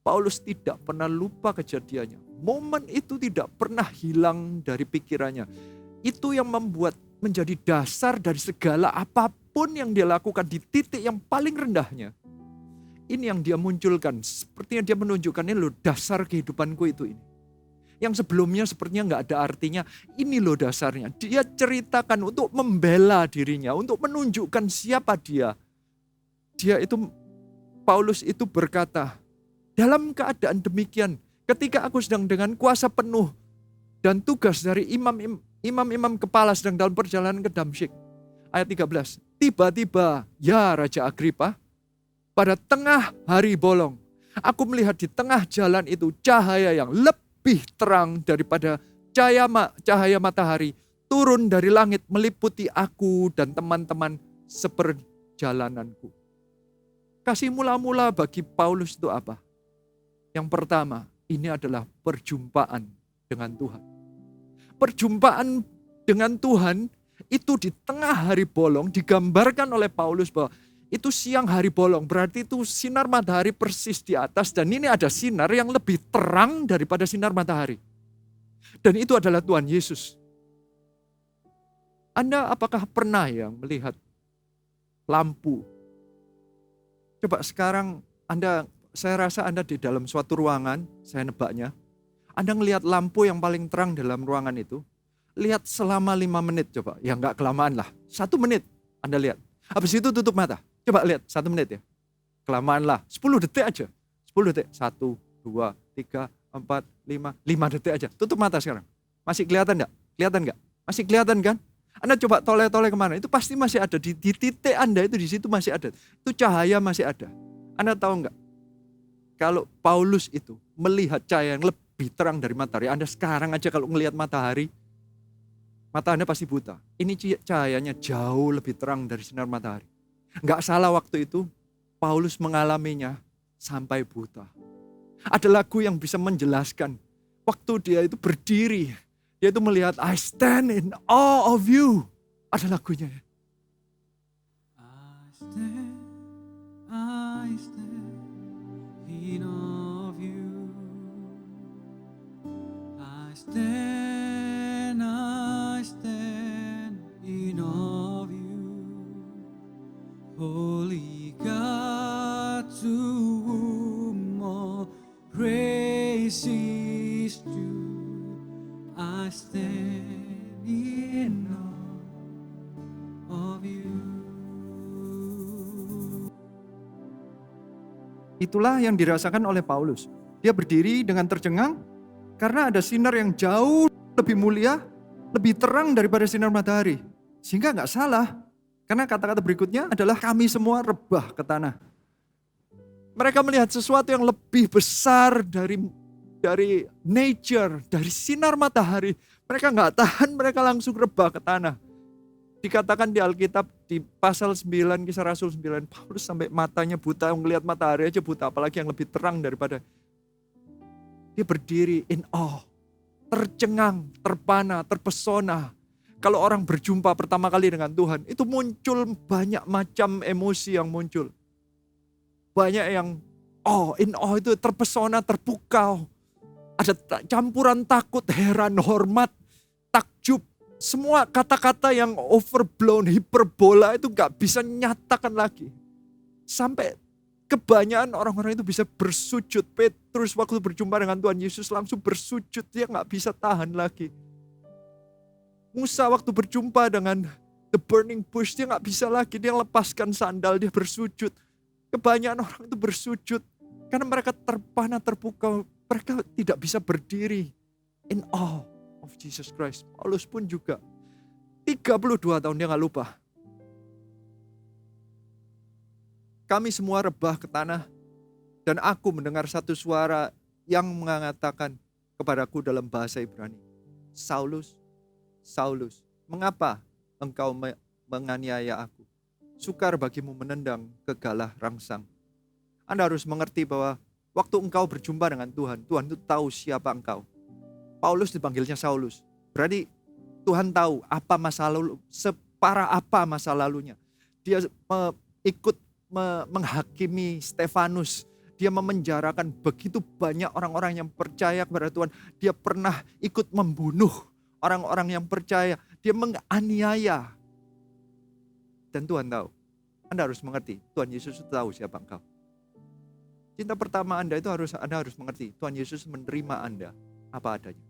Paulus tidak pernah lupa kejadiannya. Momen itu tidak pernah hilang dari pikirannya. Itu yang membuat menjadi dasar dari segala apapun yang dia lakukan di titik yang paling rendahnya. Ini yang dia munculkan. Sepertinya dia menunjukkan, ini loh dasar kehidupanku itu ini. Yang sebelumnya sepertinya nggak ada artinya. Ini loh dasarnya. Dia ceritakan untuk membela dirinya. Untuk menunjukkan siapa dia. Paulus itu berkata, dalam keadaan demikian, Ketika aku sedang dengan kuasa penuh dan tugas dari imam-imam kepala sedang dalam perjalanan ke Damsyik. Ayat 13. Tiba-tiba, ya Raja Agripa, pada tengah hari bolong, aku melihat di tengah jalan itu cahaya yang lebih terang daripada cahaya matahari turun dari langit meliputi aku dan teman-teman seperjalananku. Kasih mula-mula bagi Paulus itu apa? Yang pertama, ini adalah perjumpaan dengan Tuhan. Perjumpaan dengan Tuhan itu di tengah hari bolong digambarkan oleh Paulus bahwa itu siang hari bolong. Berarti itu sinar matahari persis di atas dan ini ada sinar yang lebih terang daripada sinar matahari. Dan itu adalah Tuhan Yesus. Anda apakah pernah melihat lampu? Coba sekarang saya rasa Anda di dalam suatu ruangan, saya nebaknya. Anda ngelihat lampu yang paling terang dalam ruangan itu, lihat selama 5 menit coba. Ya nggak kelamaan lah, 1 menit Anda lihat. Habis itu tutup mata. Coba lihat 1 menit ya. Kelamaan lah, 10 detik aja. 10 detik, 1, 2, 3, 4, 5 detik aja. Tutup mata sekarang. Masih kelihatan nggak? Kelihatan nggak? Masih kelihatan kan? Anda coba toleh-toleh kemana, itu pasti masih ada. Di titik Anda itu di situ masih ada. Itu cahaya masih ada. Anda tahu nggak? Kalau Paulus itu melihat cahaya yang lebih terang dari matahari, Anda sekarang aja kalau ngelihat matahari, mata Anda pasti buta. Ini cahayanya jauh lebih terang dari sinar matahari. Nggak salah waktu itu, Paulus mengalaminya sampai buta. Ada lagu yang bisa menjelaskan, waktu dia itu berdiri, dia itu melihat, I stand in awe of you. Ada lagunya ya. I stand in awe of you. I stand in awe of you. Holy God, to whom all praise is due. I stand in awe of you. Itulah yang dirasakan oleh Paulus. Dia berdiri dengan tercengang karena ada sinar yang jauh lebih mulia, lebih terang daripada sinar matahari. Sehingga nggak salah. Karena kata-kata berikutnya adalah kami semua rebah ke tanah. Mereka melihat sesuatu yang lebih besar dari nature, dari sinar matahari. Mereka nggak tahan, mereka langsung rebah ke tanah. Dikatakan di Alkitab di pasal 9, Kisah Rasul 9, Paulus sampai matanya buta, melihat matahari aja buta, apalagi yang lebih terang daripada. Dia berdiri in awe, tercengang, terpana, terpesona. Kalau orang berjumpa pertama kali dengan Tuhan, itu muncul banyak macam emosi yang muncul. Banyak yang in awe itu terpesona, terpukau. Ada campuran takut, heran, hormat, takjub. Semua kata-kata yang overblown, hiperbola itu gak bisa nyatakan lagi. Sampai kebanyakan orang-orang itu bisa bersujud. Petrus waktu berjumpa dengan Tuhan Yesus langsung bersujud, dia gak bisa tahan lagi. Musa waktu berjumpa dengan the burning bush, dia gak bisa lagi, dia lepaskan sandal, dia bersujud. Kebanyakan orang itu bersujud, karena mereka terpana, terpukau, mereka tidak bisa berdiri in awe of Jesus Christ. Paulus pun juga 32 tahun dia gak lupa. Kami semua rebah ke tanah dan aku mendengar satu suara yang mengatakan kepadaku dalam bahasa Ibrani, Saulus, Saulus, mengapa engkau menganiaya aku? Sukar bagimu menendang kegalah rangsang. Anda harus mengerti bahwa waktu engkau berjumpa dengan Tuhan, Tuhan itu tahu siapa engkau. Paulus dipanggilnya Saulus. Berarti Tuhan tahu apa masa lalu, separah apa masa lalunya. Dia ikut menghakimi Stefanus. Dia memenjarakan begitu banyak orang-orang yang percaya kepada Tuhan. Dia pernah ikut membunuh orang-orang yang percaya. Dia menganiaya. Dan Tuhan tahu. Anda harus mengerti, Tuhan Yesus tahu siapa engkau. Cinta pertama Anda itu Anda harus mengerti, Tuhan Yesus menerima Anda apa adanya.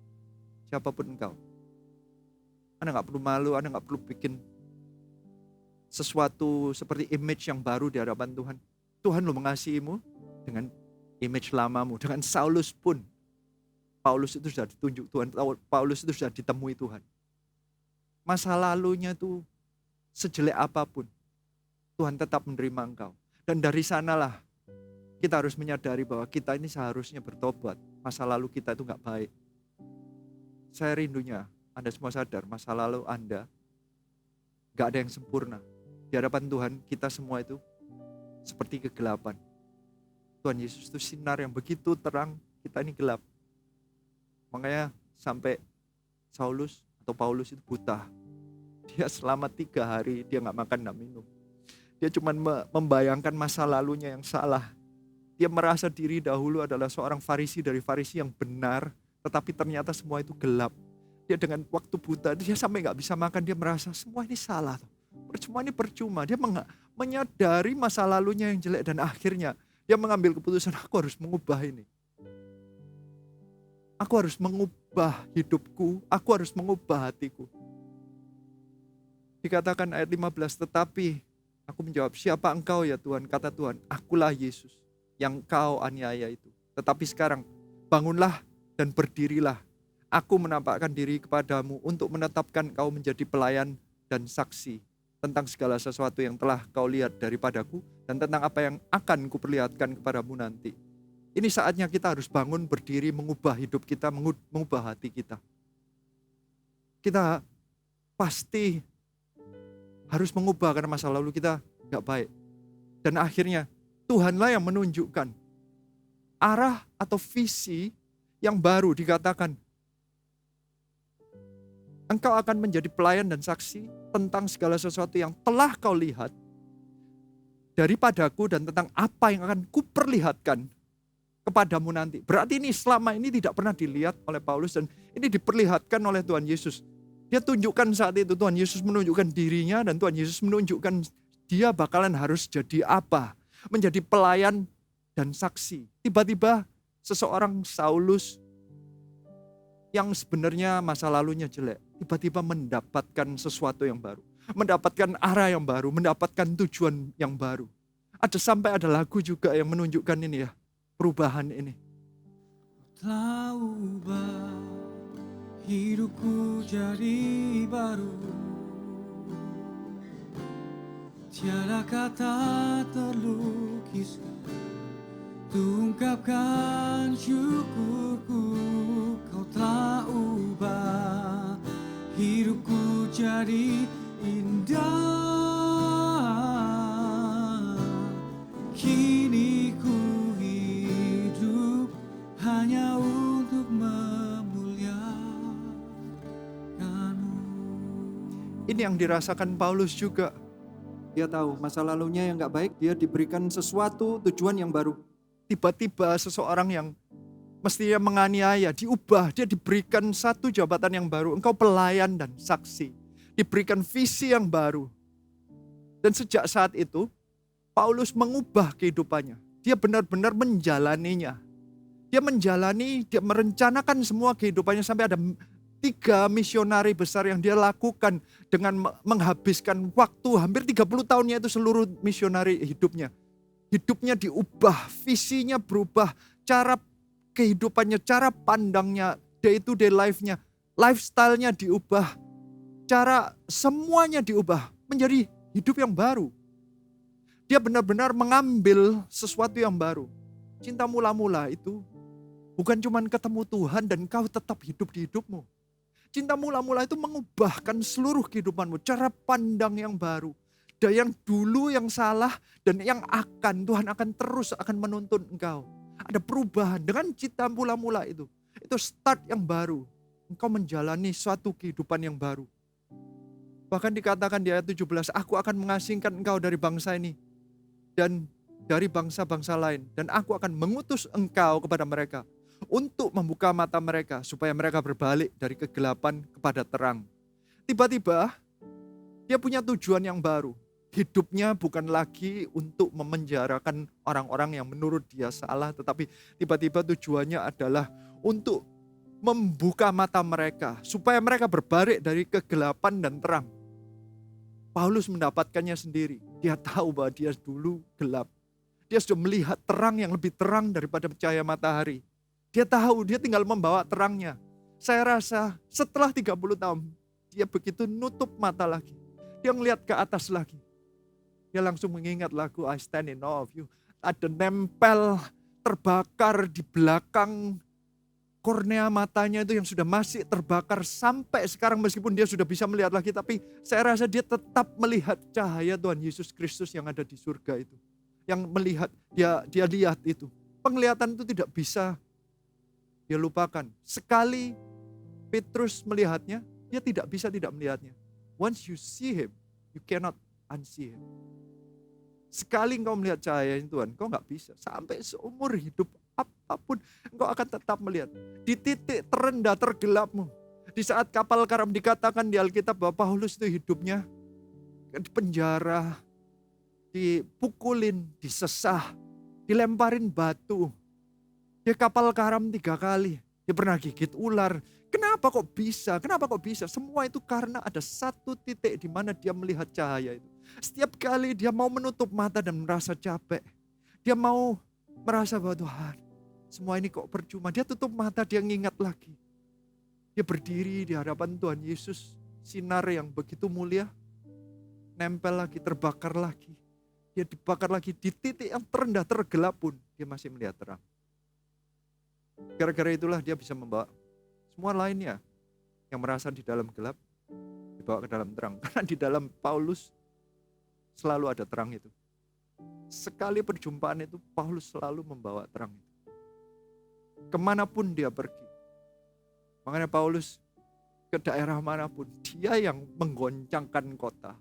Siapapun engkau. Anda gak perlu malu, Anda gak perlu bikin sesuatu seperti image yang baru di hadapan Tuhan. Tuhan lo mengasihimu dengan image lamamu. Dengan Saulus pun Paulus itu sudah ditunjuk Tuhan, Paulus itu sudah ditemui Tuhan. Masa lalunya itu sejelek apapun, Tuhan tetap menerima engkau. Dan dari sanalah kita harus menyadari bahwa kita ini seharusnya bertobat. Masa lalu kita itu gak baik. Saya rindunya Anda semua sadar, masa lalu Anda gak ada yang sempurna. Di hadapan Tuhan kita semua itu seperti kegelapan. Tuhan Yesus itu sinar yang begitu terang, kita ini gelap. Makanya sampai Paulus itu buta. Dia selama 3 hari dia gak makan, gak minum. Dia cuma membayangkan masa lalunya yang salah. Dia merasa diri dahulu adalah seorang Farisi dari Farisi yang benar, tetapi ternyata semua itu gelap. Dia dengan waktu buta, dia sampai gak bisa makan, dia merasa semua ini salah. Semua ini percuma. Dia menyadari masa lalunya yang jelek dan akhirnya dia mengambil keputusan, aku harus mengubah ini. Aku harus mengubah hidupku, aku harus mengubah hatiku. Dikatakan ayat 15, tetapi aku menjawab, siapa engkau ya Tuhan? Kata Tuhan, akulah Yesus yang kau aniaya itu. Tetapi sekarang bangunlah dan berdirilah. Aku menampakkan diri kepadamu untuk menetapkan kau menjadi pelayan dan saksi tentang segala sesuatu yang telah kau lihat daripadaku dan tentang apa yang akan kuperlihatkan kepadamu nanti. Ini saatnya kita harus bangun, berdiri, mengubah hidup kita, mengubah hati kita. Kita pasti harus mengubah karena masa lalu kita gak baik. Dan akhirnya Tuhanlah yang menunjukkan arah atau visi yang baru. Dikatakan, engkau akan menjadi pelayan dan saksi tentang segala sesuatu yang telah kau lihat daripadaku dan tentang apa yang akan kuperlihatkan kepadamu nanti. Berarti ini selama ini tidak pernah dilihat oleh Paulus dan ini diperlihatkan oleh Tuhan Yesus. Dia tunjukkan saat itu, Tuhan Yesus menunjukkan dirinya dan Tuhan Yesus menunjukkan dia bakalan harus jadi apa. Menjadi pelayan dan saksi. Tiba-tiba seseorang Saulus yang sebenarnya masa lalunya jelek, tiba-tiba mendapatkan sesuatu yang baru. Mendapatkan arah yang baru, mendapatkan tujuan yang baru. Sampai ada lagu juga yang menunjukkan ini ya, perubahan ini. Telah ubah hidupku jadi baru. Tiada kata terlukiskan, ungkapkan syukurku. Kau telah ubah hidupku jadi indah. Kini ku hidup hanya untuk memuliakanmu. Ini yang dirasakan Paulus juga. Dia tahu masa lalunya yang gak baik, dia diberikan sesuatu tujuan yang baru. Tiba-tiba seseorang yang mestinya menganiaya, diubah, dia diberikan satu jabatan yang baru. Engkau pelayan dan saksi. Diberikan visi yang baru. Dan sejak saat itu, Paulus mengubah kehidupannya. Dia benar-benar menjalaninya. Dia merencanakan semua kehidupannya sampai ada 3 misionari besar yang dia lakukan dengan menghabiskan waktu hampir 30 tahunnya itu seluruh misionari hidupnya. Hidupnya diubah, visinya berubah, cara kehidupannya, cara pandangnya, day to day life-nya, lifestyle-nya diubah, cara semuanya diubah menjadi hidup yang baru. Dia benar-benar mengambil sesuatu yang baru. Cinta mula-mula itu bukan cuma ketemu Tuhan dan kau tetap hidup di hidupmu. Cinta mula-mula itu mengubahkan seluruh kehidupanmu, cara pandang yang baru. Dan yang dulu yang salah dan yang Tuhan akan terus menuntun engkau. Ada perubahan dengan cinta mula-mula itu. Itu start yang baru. Engkau menjalani suatu kehidupan yang baru. Bahkan dikatakan di ayat 17, aku akan mengasingkan engkau dari bangsa ini dan dari bangsa-bangsa lain. Dan aku akan mengutus engkau kepada mereka untuk membuka mata mereka supaya mereka berbalik dari kegelapan kepada terang. Tiba-tiba dia punya tujuan yang baru. Hidupnya bukan lagi untuk memenjarakan orang-orang yang menurut dia salah, tetapi tiba-tiba tujuannya adalah untuk membuka mata mereka supaya mereka berbalik dari kegelapan dan terang. Paulus mendapatkannya sendiri. Dia tahu bahwa dia dulu gelap. Dia sudah melihat terang yang lebih terang daripada cahaya matahari. Dia tahu, dia tinggal membawa terangnya. Saya rasa setelah 30 tahun, dia begitu nutup mata lagi. Dia melihat ke atas lagi. Dia langsung mengingat lagu I Stand in Awe of You. Ada nempel, terbakar di belakang kornea matanya itu yang sudah masih terbakar sampai sekarang, meskipun dia sudah bisa melihat lagi, tapi saya rasa dia tetap melihat cahaya Tuhan Yesus Kristus yang ada di surga itu. Yang melihat, dia lihat itu. Penglihatan itu tidak bisa dia lupakan. Sekali Petrus melihatnya, dia tidak bisa tidak melihatnya. Once you see him, you cannot unsee him. Sekali engkau melihat cahaya Tuhan, engkau gak bisa. Sampai seumur hidup apapun, engkau akan tetap melihat. Di titik terendah tergelapmu. Di saat kapal karam dikatakan di Alkitab bahwa Paulus itu hidupnya di penjara, dipukulin, disesah, dilemparin batu. Dia kapal karam 3 kali. Dia pernah gigit ular. Kenapa kok bisa? Kenapa kok bisa? Semua itu karena ada satu titik di mana dia melihat cahaya itu. Setiap kali dia mau menutup mata dan merasa capek. Dia mau merasa bahwa Tuhan, semua ini kok percuma. Dia tutup mata, dia ngingat lagi. Dia berdiri di hadapan Tuhan Yesus. Sinar yang begitu mulia. Nempel lagi, terbakar lagi. Dia dibakar lagi di titik yang terendah, tergelap pun. Dia masih melihat terang. Gara-gara itulah dia bisa membawa semua lainnya yang merasa di dalam gelap dibawa ke dalam terang. Karena di dalam Paulus selalu ada terang itu. Sekali perjumpaan itu Paulus selalu membawa terang itu. Kemanapun dia pergi. Makanya Paulus ke daerah manapun, dia yang menggoncangkan kota.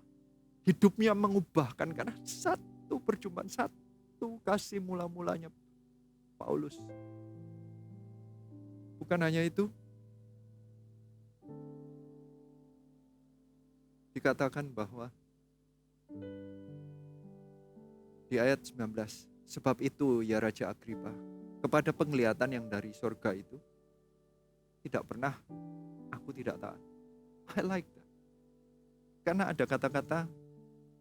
Hidupnya mengubahkan karena satu perjumpaan, satu kasih mula-mulanya Paulus. Bukan hanya itu, dikatakan bahwa di ayat 19, sebab itu ya Raja Agripa, kepada penglihatan yang dari surga itu, tidak pernah aku tidak taat. I like that. Karena ada kata-kata,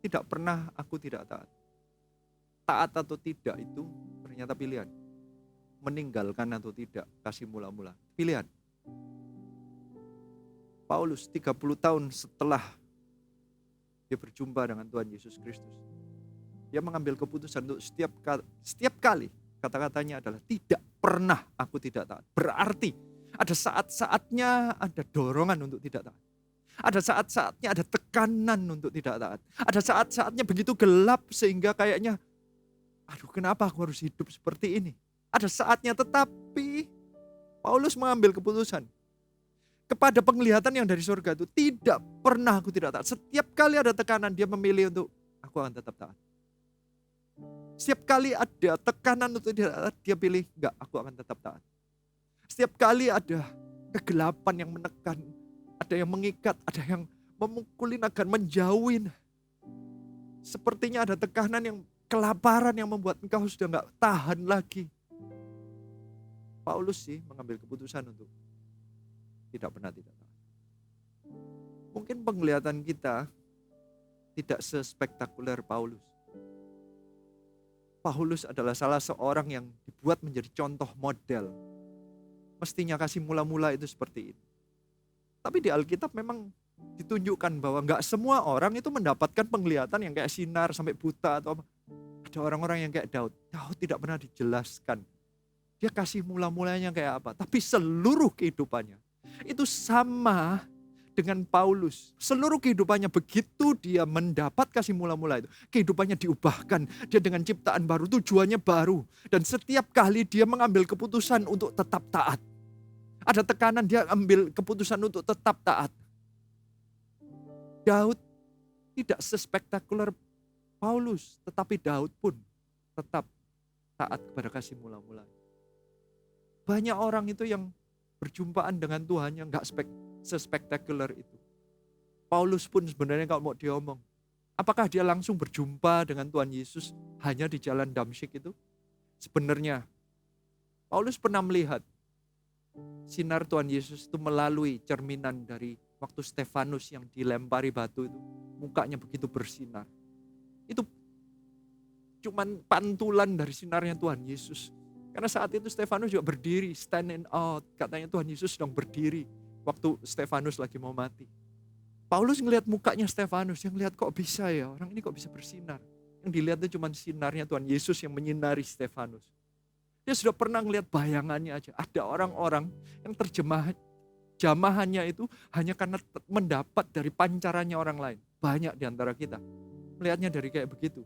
tidak pernah aku tidak taat. Taat atau tidak itu ternyata pilihan. Meninggalkan atau tidak, kasih mula-mula. Pilihan. Paulus 30 tahun setelah dia berjumpa dengan Tuhan Yesus Kristus, dia mengambil keputusan untuk setiap kali kata-katanya adalah tidak pernah aku tidak taat. Berarti ada saat-saatnya ada dorongan untuk tidak taat. Ada saat-saatnya ada tekanan untuk tidak taat. Ada saat-saatnya begitu gelap sehingga kayaknya, aduh kenapa aku harus hidup seperti ini. Ada saatnya, tetapi Paulus mengambil keputusan. Kepada penglihatan yang dari surga itu tidak pernah aku tidak taat. Setiap kali ada tekanan dia memilih untuk aku akan tetap taat. Setiap kali ada tekanan untuk tidak taat dia pilih enggak, aku akan tetap taat. Setiap kali ada kegelapan yang menekan, ada yang mengikat, ada yang memukulin akan menjauhin. Sepertinya ada tekanan yang kelaparan yang membuat engkau sudah enggak tahan lagi. Paulus sih mengambil keputusan untuk tidak pernah tidak taat. Mungkin penglihatan kita tidak sespektakuler Paulus. Paulus adalah salah seorang yang dibuat menjadi contoh model. Mestinya kasih mula-mula itu seperti ini. Tapi di Alkitab memang ditunjukkan bahwa enggak semua orang itu mendapatkan penglihatan yang kayak sinar sampai buta atau apa. Ada orang-orang yang kayak Daud. Daud tidak pernah dijelaskan. Dia kasih mula-mulanya kayak apa. Tapi seluruh kehidupannya itu sama dengan Paulus. Seluruh kehidupannya begitu dia mendapat kasih mula-mula itu. Kehidupannya diubahkan. Dia dengan ciptaan baru, tujuannya baru. Dan setiap kali dia mengambil keputusan untuk tetap taat. Ada tekanan dia ambil keputusan untuk tetap taat. Daud tidak sespektakuler Paulus. Tetapi Daud pun tetap taat kepada kasih mula-mula. Banyak orang itu yang berjumpaan dengan Tuhan yang gak sespektakuler itu. Paulus pun sebenarnya kalau mau diomong, apakah dia langsung berjumpa dengan Tuhan Yesus hanya di jalan Damsyik itu? Sebenarnya Paulus pernah melihat sinar Tuhan Yesus itu melalui cerminan dari waktu Stefanus yang dilempari batu itu. Mukanya begitu bersinar. Itu cuman pantulan dari sinarnya Tuhan Yesus. Karena saat itu Stefanus juga berdiri, standing out. Katanya Tuhan Yesus sedang berdiri waktu Stefanus lagi mau mati. Paulus ngelihat mukanya Stefanus, yang lihat kok bisa ya, orang ini kok bisa bersinar. Yang dilihat itu cuma sinarnya Tuhan Yesus yang menyinari Stefanus. Dia sudah pernah ngelihat bayangannya aja. Ada orang-orang yang jamahannya itu hanya karena mendapat dari pancarannya orang lain. Banyak di antara kita melihatnya dari kayak begitu.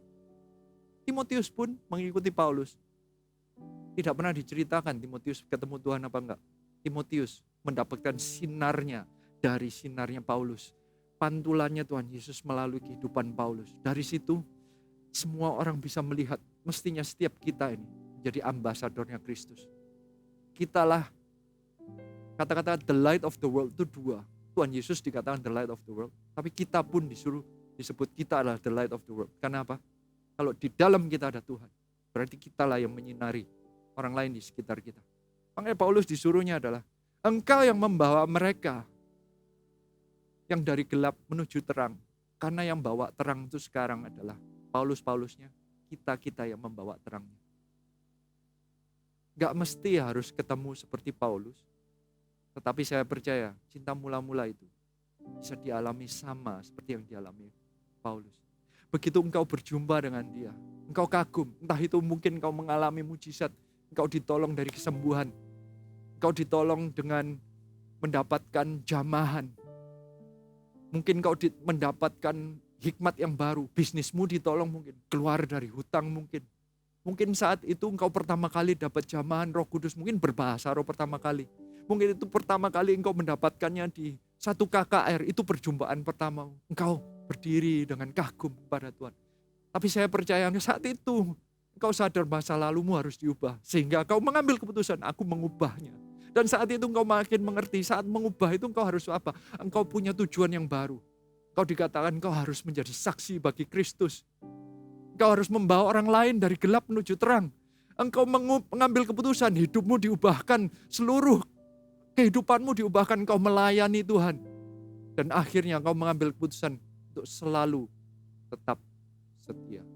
Timotius pun mengikuti Paulus. Tidak pernah diceritakan Timotius ketemu Tuhan apa enggak. Timotius mendapatkan sinarnya dari sinarnya Paulus. Pantulannya Tuhan Yesus melalui kehidupan Paulus. Dari situ semua orang bisa melihat, mestinya setiap kita ini menjadi ambasadornya Kristus. Kitalah, kata-kata the light of the world itu dua. Tuhan Yesus dikatakan the light of the world. Tapi kita pun disebut kita adalah the light of the world. Kenapa? Kalau di dalam kita ada Tuhan, berarti kitalah yang menyinari orang lain di sekitar kita. Makanya Paulus disuruhnya adalah, engkau yang membawa mereka yang dari gelap menuju terang. Karena yang bawa terang itu sekarang adalah Paulusnya, kita yang membawa terangnya. Gak mesti harus ketemu seperti Paulus, tetapi saya percaya cinta mula-mula itu bisa dialami sama seperti yang dialami Paulus. Begitu engkau berjumpa dengan dia, engkau kagum, entah itu mungkin engkau mengalami mujizat, engkau ditolong dari kesembuhan, engkau ditolong dengan mendapatkan jamahan, mungkin engkau mendapatkan hikmat yang baru, bisnismu ditolong mungkin, keluar dari hutang mungkin. Mungkin saat itu engkau pertama kali dapat jamahan Roh Kudus, mungkin berbahasa roh pertama kali. Mungkin itu pertama kali engkau mendapatkannya di satu KKR, itu perjumpaan pertama. Engkau berdiri dengan kagum kepada Tuhan. Tapi saya percaya saat itu engkau sadar masa lalumu harus diubah. Sehingga engkau mengambil keputusan, aku mengubahnya. Dan saat itu engkau makin mengerti, saat mengubah itu engkau harus apa? Engkau punya tujuan yang baru. Engkau dikatakan engkau harus menjadi saksi bagi Kristus. Engkau harus membawa orang lain dari gelap menuju terang. Engkau mengambil keputusan, hidupmu diubahkan, seluruh kehidupanmu diubahkan, engkau melayani Tuhan. Dan akhirnya engkau mengambil keputusan untuk selalu tetap setia.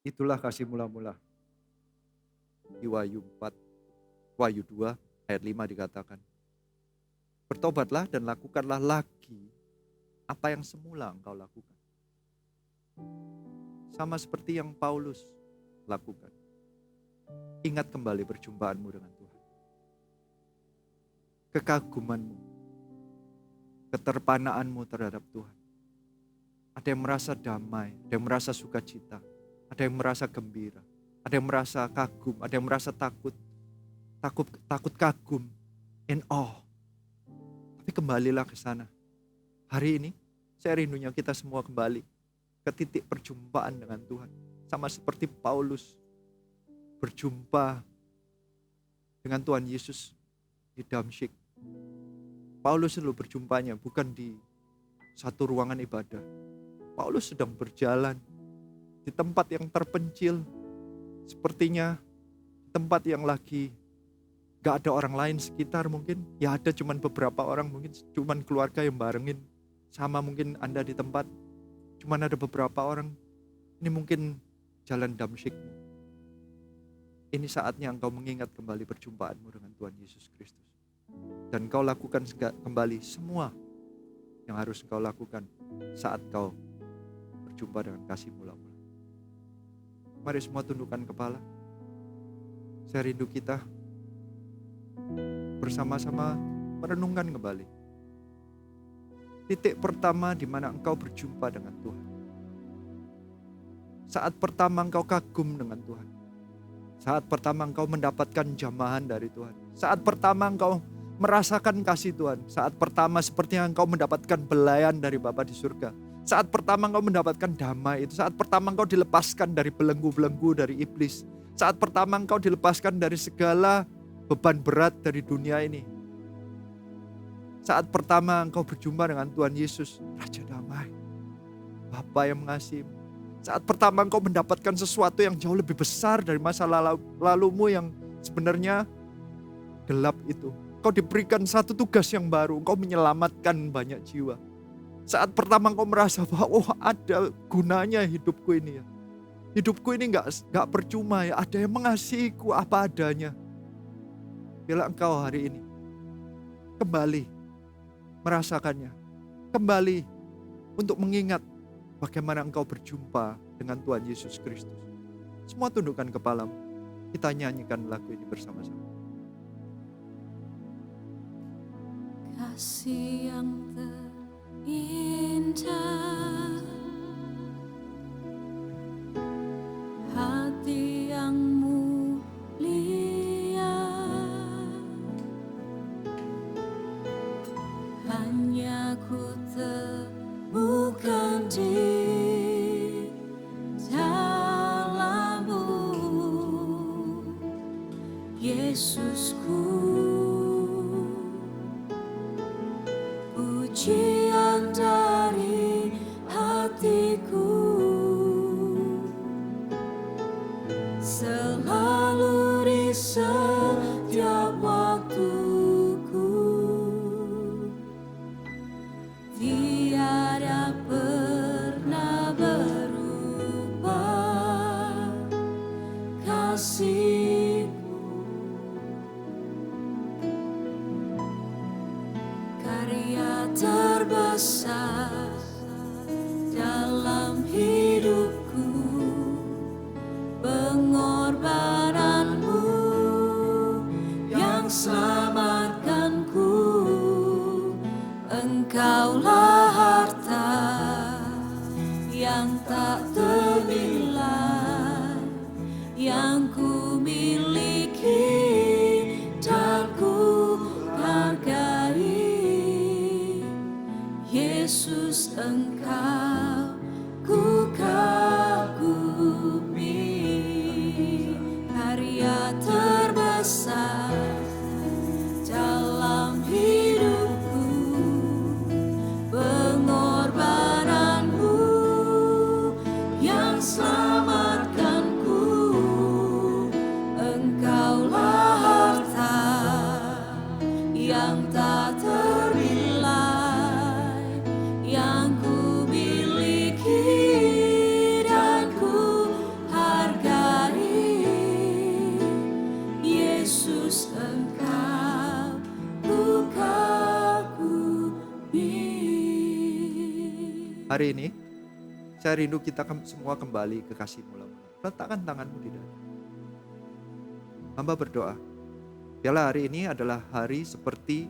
Itulah kasih mula-mula. Di Wahyu 2 ayat 5 dikatakan, bertobatlah dan lakukanlah lagi apa yang semula engkau lakukan. Sama seperti yang Paulus lakukan. Ingat kembali perjumpaanmu dengan Tuhan. Kekagumanmu, keterpanaanmu terhadap Tuhan. Ada yang merasa damai, ada yang merasa sukacita, ada yang merasa gembira, ada yang merasa kagum, ada yang merasa takut kagum, in awe. Tapi kembalilah ke sana. Hari ini saya rindunya kita semua kembali ke titik perjumpaan dengan Tuhan. Sama seperti Paulus berjumpa dengan Tuhan Yesus di Damsyik. Paulus selalu berjumpanya bukan di satu ruangan ibadah. Paulus sedang berjalan di tempat yang terpencil. Sepertinya tempat yang lagi gak ada orang lain sekitar mungkin. Ya ada cuman beberapa orang, mungkin cuman keluarga yang barengin. Sama mungkin Anda di tempat, cuman ada beberapa orang. Ini mungkin jalan Damsyikmu. Ini saatnya engkau mengingat kembali perjumpaanmu dengan Tuhan Yesus Kristus. Dan engkau lakukan kembali semua yang harus engkau lakukan saat kau berjumpa dengan kasih mula-mula. Mari semua tundukkan kepala. Saya rindu kita bersama-sama merenungkan kembali titik pertama di mana engkau berjumpa dengan Tuhan. Saat pertama engkau kagum dengan Tuhan. Saat pertama engkau mendapatkan jamahan dari Tuhan. Saat pertama engkau merasakan kasih Tuhan. Saat pertama seperti yang engkau mendapatkan belayan dari Bapa di surga. Saat pertama engkau mendapatkan damai itu. Saat pertama engkau dilepaskan dari belenggu-belenggu dari iblis. Saat pertama engkau dilepaskan dari segala beban berat dari dunia ini. Saat pertama engkau berjumpa dengan Tuhan Yesus, Raja Damai, Bapa yang mengasihi. Saat pertama engkau mendapatkan sesuatu yang jauh lebih besar dari masa lalumu yang sebenarnya gelap itu. Engkau diberikan satu tugas yang baru, engkau menyelamatkan banyak jiwa. Saat pertama engkau merasa bahwa ada gunanya hidupku ini ya. Hidupku ini nggak percuma ya. Ada yang mengasihiku apa adanya. Biarlah Engkau hari ini kembali merasakannya. Kembali untuk mengingat bagaimana Engkau berjumpa dengan Tuhan Yesus Kristus. Semua tundukkan kepalamu. Kita nyanyikan lagu ini bersama-sama. Kasih yang terindah, hati yang mulia, hanya ku temukan di dalam-Mu, Yesusku. Pujian dari hatiku selalu di setiap waktuku, tiada pernah berubah kasih-Mu. Karya terbesar dalam hidupku, pengorbananmu yang selamatkanku. Engkaulah harta yang tak ternilai, yang ku miliki dan ku hargai. Yesus, Engkau ku kagumi. Karya terbesar dalam hidupku, pengorbananmu yang selamatkanku. Engkaulah harta yang tak ternilai, yang ku miliki dan ku hargai. Yesus, Engkau ku kagumi. Hari ini saya rindu kita semua kembali ke kasih-Mu. Letakkan tanganmu di dada. Hamba berdoa, biarlah hari ini adalah hari seperti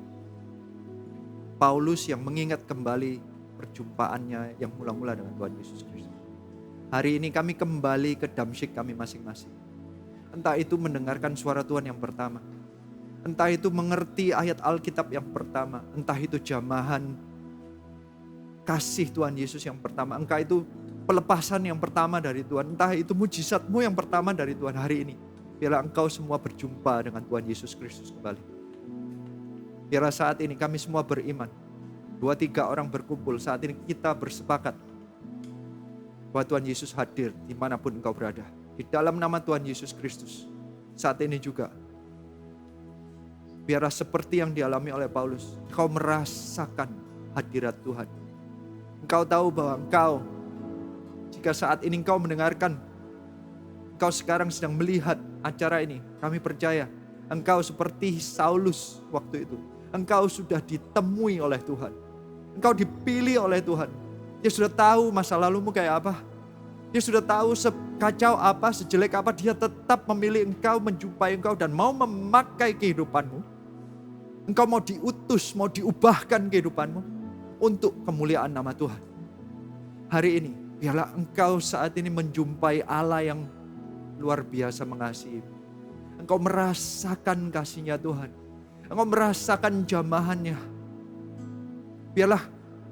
Paulus yang mengingat kembali perjumpaannya yang mula-mula dengan Tuhan Yesus Kristus. Hari ini kami kembali ke Damsyik kami masing-masing. Entah itu mendengarkan suara Tuhan yang pertama, entah itu mengerti ayat Alkitab yang pertama, entah itu jamahan kasih Tuhan Yesus yang pertama, entah itu pelepasan yang pertama dari Tuhan, entah itu mujizat-Mu yang pertama dari Tuhan. Hari ini biarlah engkau semua berjumpa dengan Tuhan Yesus Kristus kembali. Biarlah saat ini kami semua beriman, 2-3 orang berkumpul, saat ini kita bersepakat bahwa Tuhan Yesus hadir dimanapun engkau berada. Di dalam nama Tuhan Yesus Kristus, saat ini juga biarlah seperti yang dialami oleh Paulus, engkau merasakan hadirat Tuhan. Engkau tahu bahwa engkau, jika saat ini engkau mendengarkan, engkau sekarang sedang melihat acara ini, kami percaya engkau seperti Saulus waktu itu. Engkau sudah ditemui oleh Tuhan. Engkau dipilih oleh Tuhan. Dia sudah tahu masa lalumu kayak apa. Dia sudah tahu sekacau apa, sejelek apa. Dia tetap memilih engkau, menjumpai engkau dan mau memakai kehidupanmu. Engkau mau diutus, mau diubahkan kehidupanmu untuk kemuliaan nama Tuhan. Hari ini, biarlah engkau saat ini menjumpai Allah yang luar biasa mengasihi. Engkau merasakan kasih-Nya Tuhan. Engkau merasakan jamahannya. Biarlah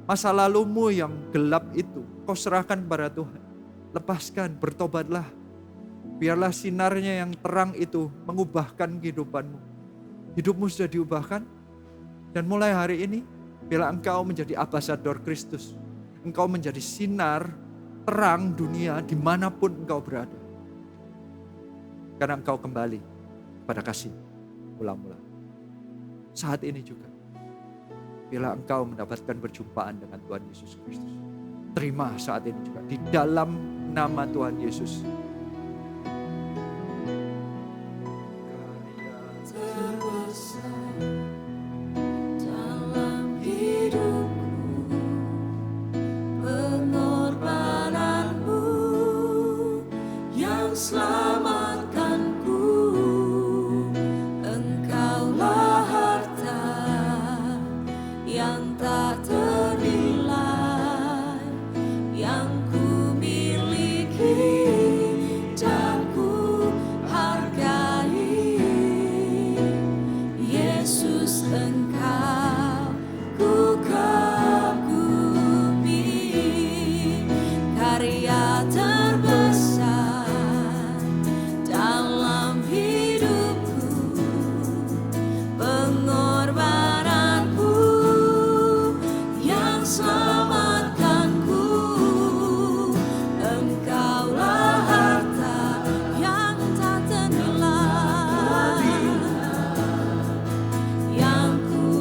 masa lalumu yang gelap itu kau serahkan kepada Tuhan. Lepaskan, bertobatlah. Biarlah sinarnya yang terang itu mengubahkan kehidupanmu. Hidupmu sudah diubahkan. Dan mulai hari ini, biarlah engkau menjadi ambasador Kristus. Engkau menjadi sinar terang dunia dimanapun engkau berada. Karena engkau kembali pada kasih mula-mula. Saat ini juga, bila engkau mendapatkan perjumpaan dengan Tuhan Yesus Kristus, terima saat ini juga di dalam nama Tuhan Yesus. Dalam hidupku, pengorbananmu yang selamatkanku. Engkaulah harta yang tak ternilai, yang ku miliki dan ku hargai. Yesus, Engkau ku kagumi, karya terbesar dalam hidupku, pengorbananmu yang selamatkanku. Engkaulah harta yang tak ternilai, yang ku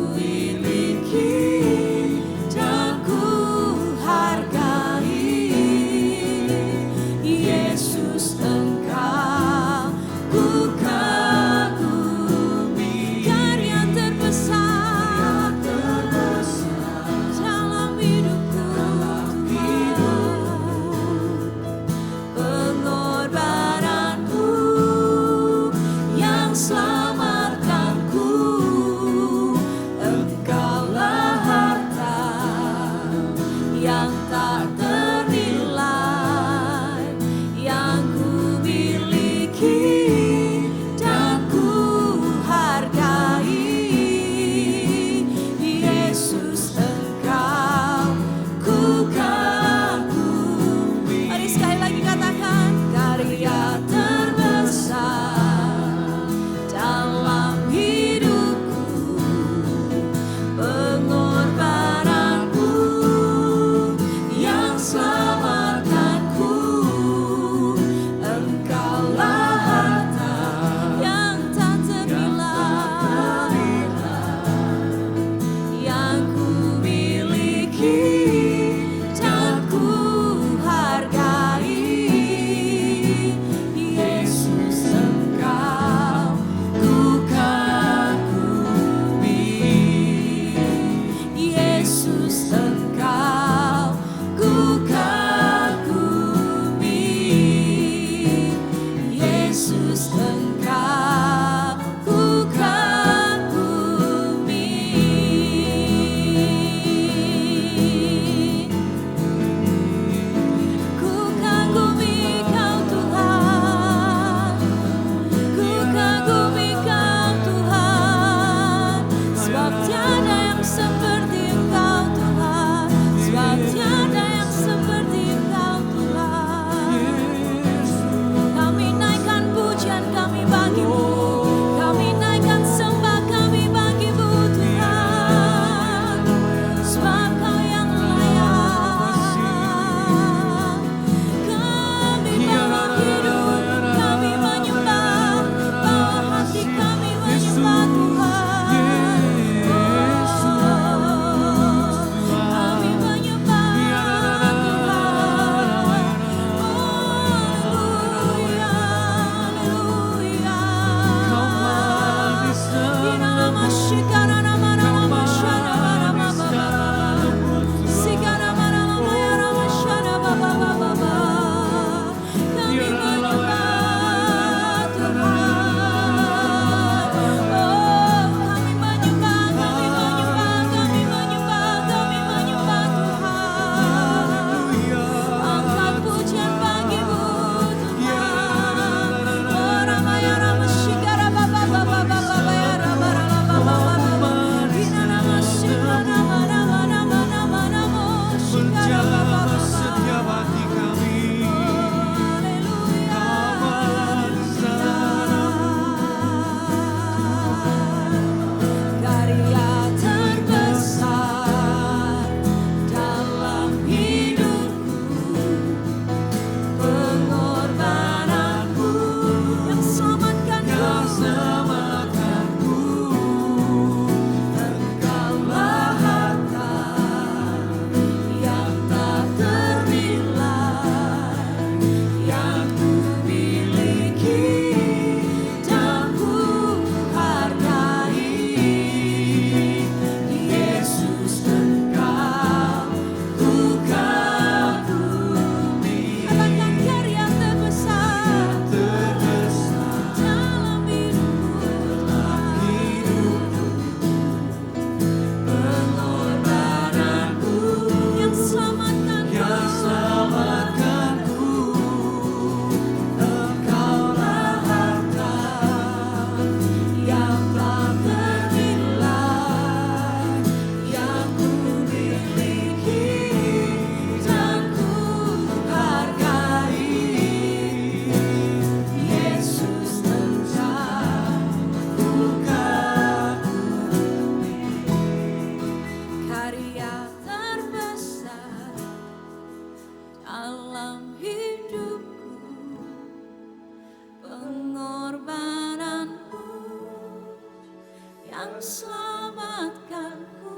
selamatkanku,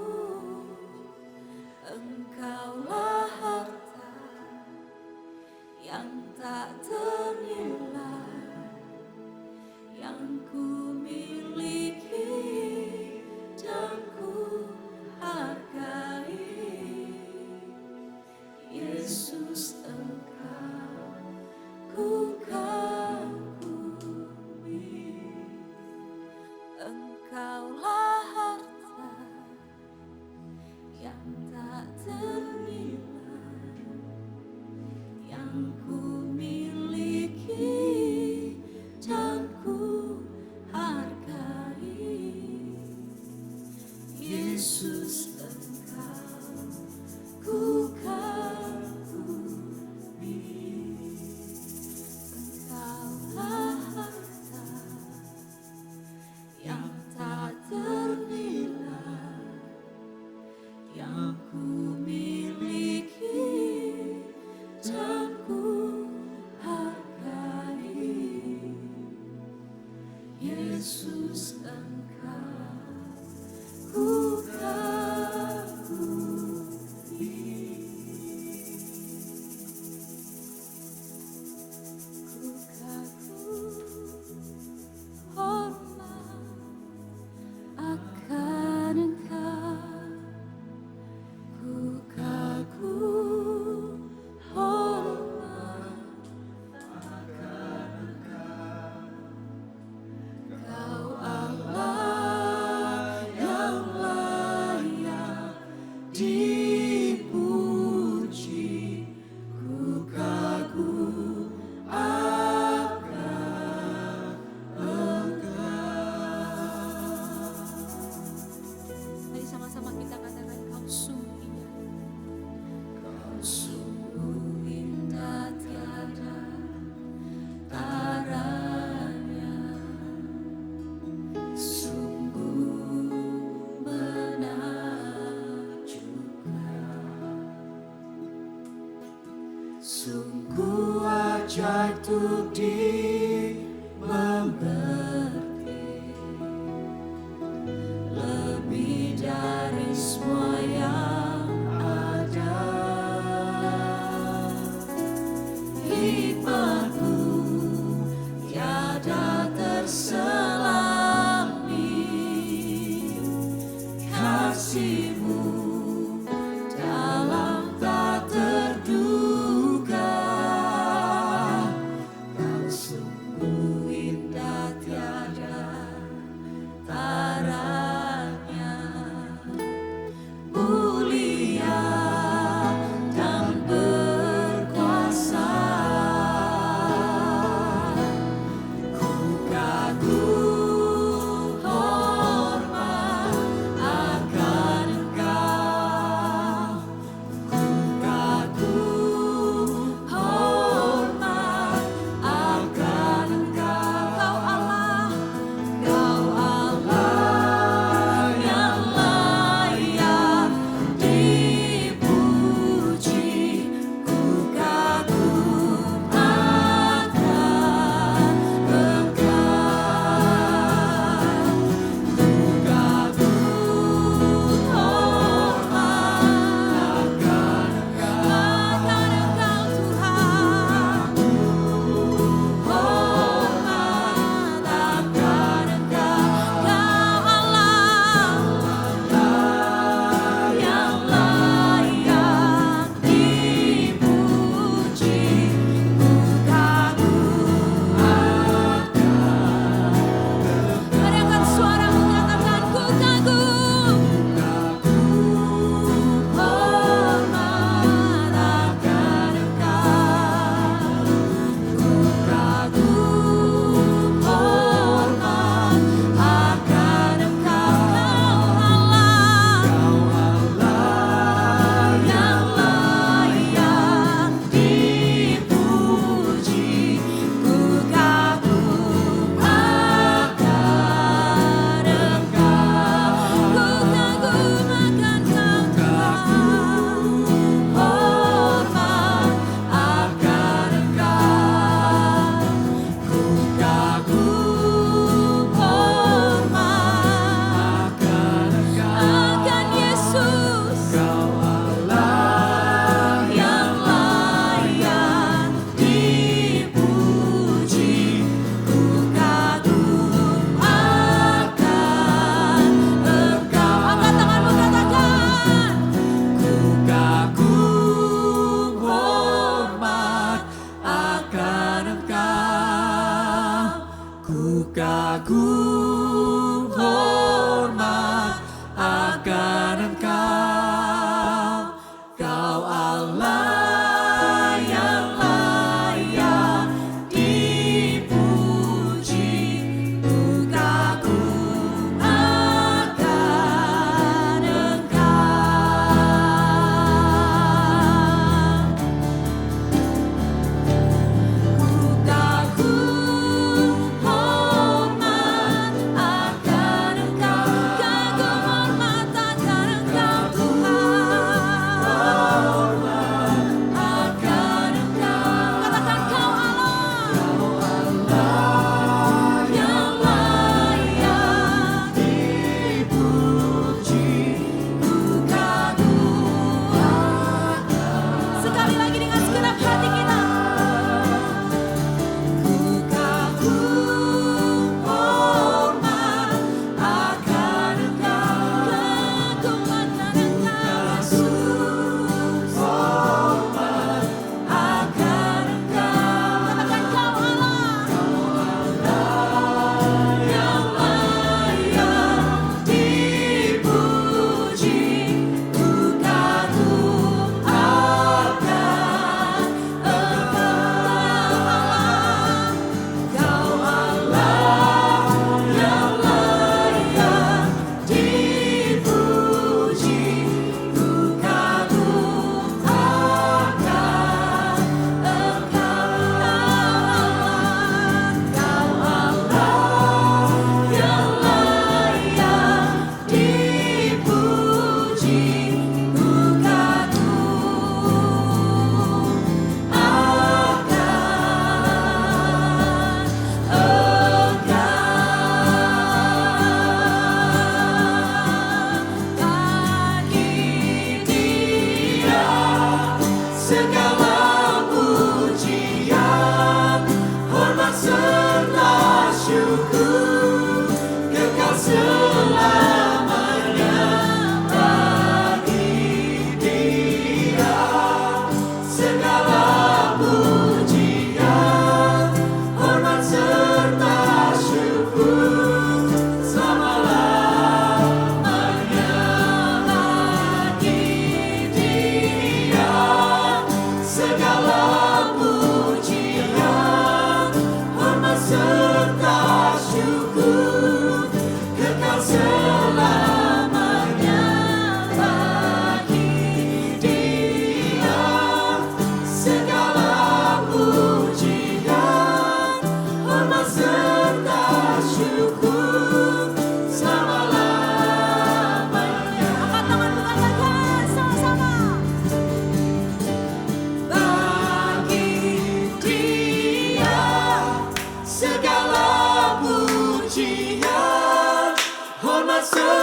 Engkaulah harta yang tak ternilai, yang ku miliki dan ku hargai. Yesus, Engkau ku kagumi. Engkaulah harta yang tak ternilai, yang ku miliki dan ku hargai. Yesus, Engkau ku kagumi. Engkaulah harta yang tak ternilai, yang ku miliki dan ku hargai. Yesus, Engkau ku kagumi. Ku kagum hormat akan Engkau, ku kagum hormat akan Engkau. Kau Allah yang layak dipuji, ku kagum akan Engkau. Mari sama-sama kita katakan, Kau sungguh indah. Kau sungguh indah, tiada taranya. Sungguh menakjubkan. Sungguh ajaib untuk dimengerti, lebih dari semua yang ada. Hikmat-Mu tiada terselami, kasih-Mu dalam tak terduga. Kau sungguh indah, tiada taranya. Mulia dan berkuasa, ku kagum hormat akan Engkau.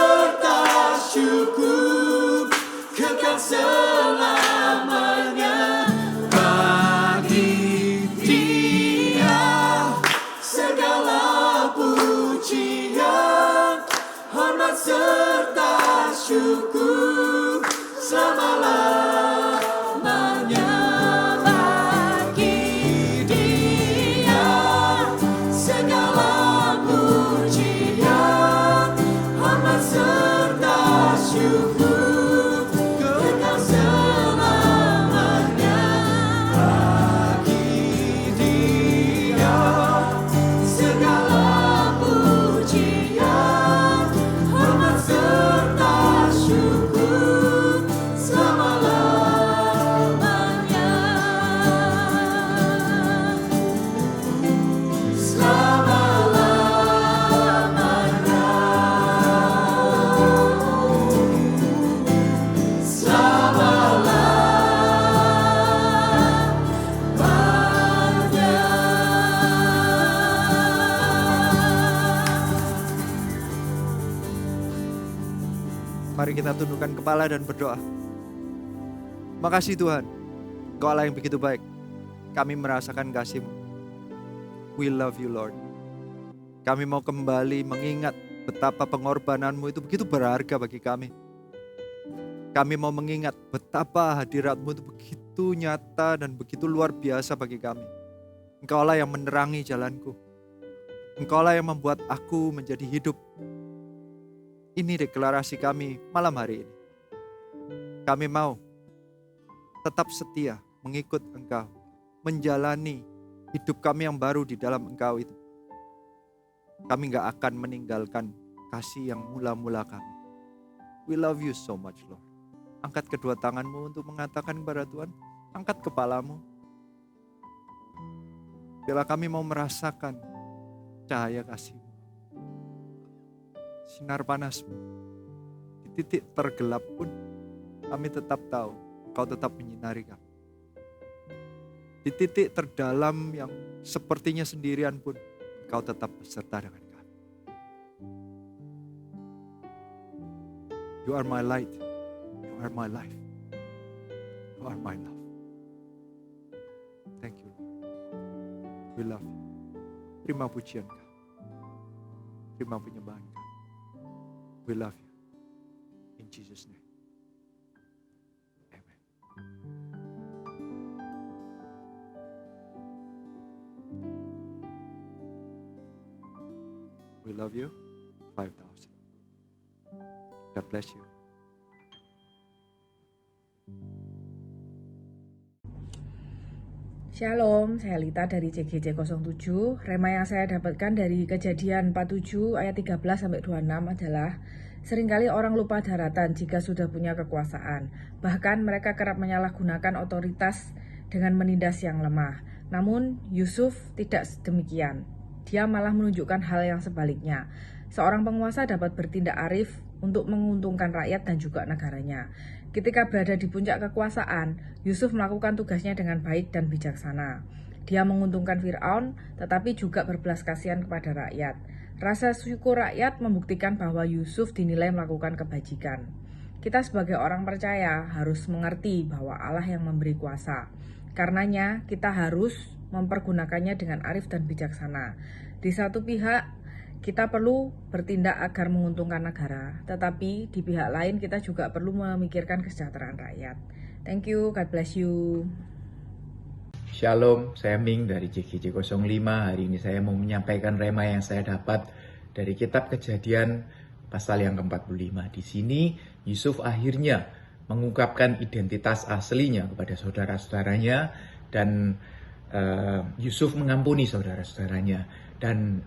serta syukur kekal selamanya. Bagi Dia segala pujian, hormat serta syukur selama-lamanya. Bagi Dia segala pujian, hormat serta syukur kekal selamanya. Bagi Dia segala pujian, hormat serta syukur selama-lamanya. Mari kita tundukkan kepala dan berdoa. Makasih Tuhan, Engkau Allah yang begitu baik. Kami merasakan kasih-Mu. We love you Lord. Kami mau kembali mengingat betapa pengorbanan-Mu itu begitu berharga bagi kami. Kami mau mengingat betapa hadirat-Mu itu begitu nyata dan begitu luar biasa bagi kami. Engkau Allah yang menerangi jalanku. Engkau Allah yang membuat aku menjadi hidup. Ini deklarasi kami malam hari ini. Kami mau tetap setia mengikut Engkau, menjalani hidup kami yang baru di dalam Engkau itu. Kami gak akan meninggalkan kasih yang mula-mula kami. We love you so much Lord. Angkat kedua tanganmu untuk mengatakan kepada Tuhan, angkat kepalamu. Bila kami mau merasakan cahaya kasih-Mu, sinar panas-Mu, di titik tergelap pun kami tetap tahu Engkau tetap menyinari kami. Di titik terdalam yang sepertinya sendirian pun Engkau tetap beserta dengan kami. You are my light, you are my life, you are my love. Thank you Lord. We love you. Terima pujian Kau, terima penyembahan Kau. We love you. In Jesus' name. Amen. We love you. 5,000. God bless you. Shalom, saya Lita dari CGC 07. Rema yang saya dapatkan dari Kejadian 47 ayat 13-26 adalah seringkali orang lupa daratan jika sudah punya kekuasaan. Bahkan mereka kerap menyalahgunakan otoritas dengan menindas yang lemah. Namun Yusuf tidak demikian. Dia malah menunjukkan hal yang sebaliknya. Seorang penguasa dapat bertindak arif untuk menguntungkan rakyat dan juga negaranya. Ketika berada di puncak kekuasaan, Yusuf melakukan tugasnya dengan baik dan bijaksana. Dia menguntungkan Firaun, tetapi juga berbelas kasihan kepada rakyat. Rasa syukur rakyat membuktikan bahwa Yusuf dinilai melakukan kebajikan. Kita sebagai orang percaya harus mengerti bahwa Allah yang memberi kuasa. Karenanya, kita harus mempergunakannya dengan arif dan bijaksana. Di satu pihak, kita perlu bertindak agar menguntungkan negara, tetapi di pihak lain kita juga perlu memikirkan kesejahteraan rakyat. Thank you, God bless you. Shalom, saya Ming dari CGC 05. Hari ini saya mau menyampaikan rema yang saya dapat dari kitab Kejadian pasal yang ke-45. Di sini Yusuf akhirnya mengungkapkan identitas aslinya kepada saudara-saudaranya dan Yusuf mengampuni saudara-saudaranya. Dan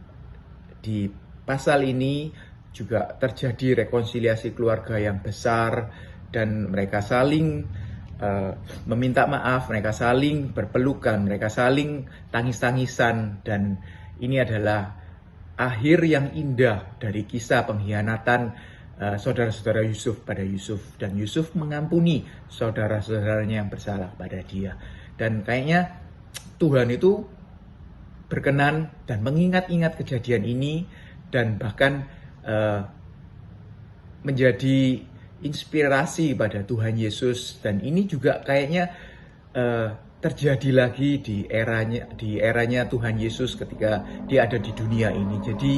di pasal ini juga terjadi rekonsiliasi keluarga yang besar dan mereka saling meminta maaf, mereka saling berpelukan, mereka saling tangis-tangisan, dan ini adalah akhir yang indah dari kisah pengkhianatan saudara-saudara Yusuf pada Yusuf, dan Yusuf mengampuni saudara-saudaranya yang bersalah pada dia. Dan kayaknya Tuhan itu berkenan dan mengingat-ingat kejadian ini, dan bahkan menjadi inspirasi pada Tuhan Yesus, dan ini juga kayaknya terjadi lagi di eranya Tuhan Yesus ketika dia ada di dunia ini. Jadi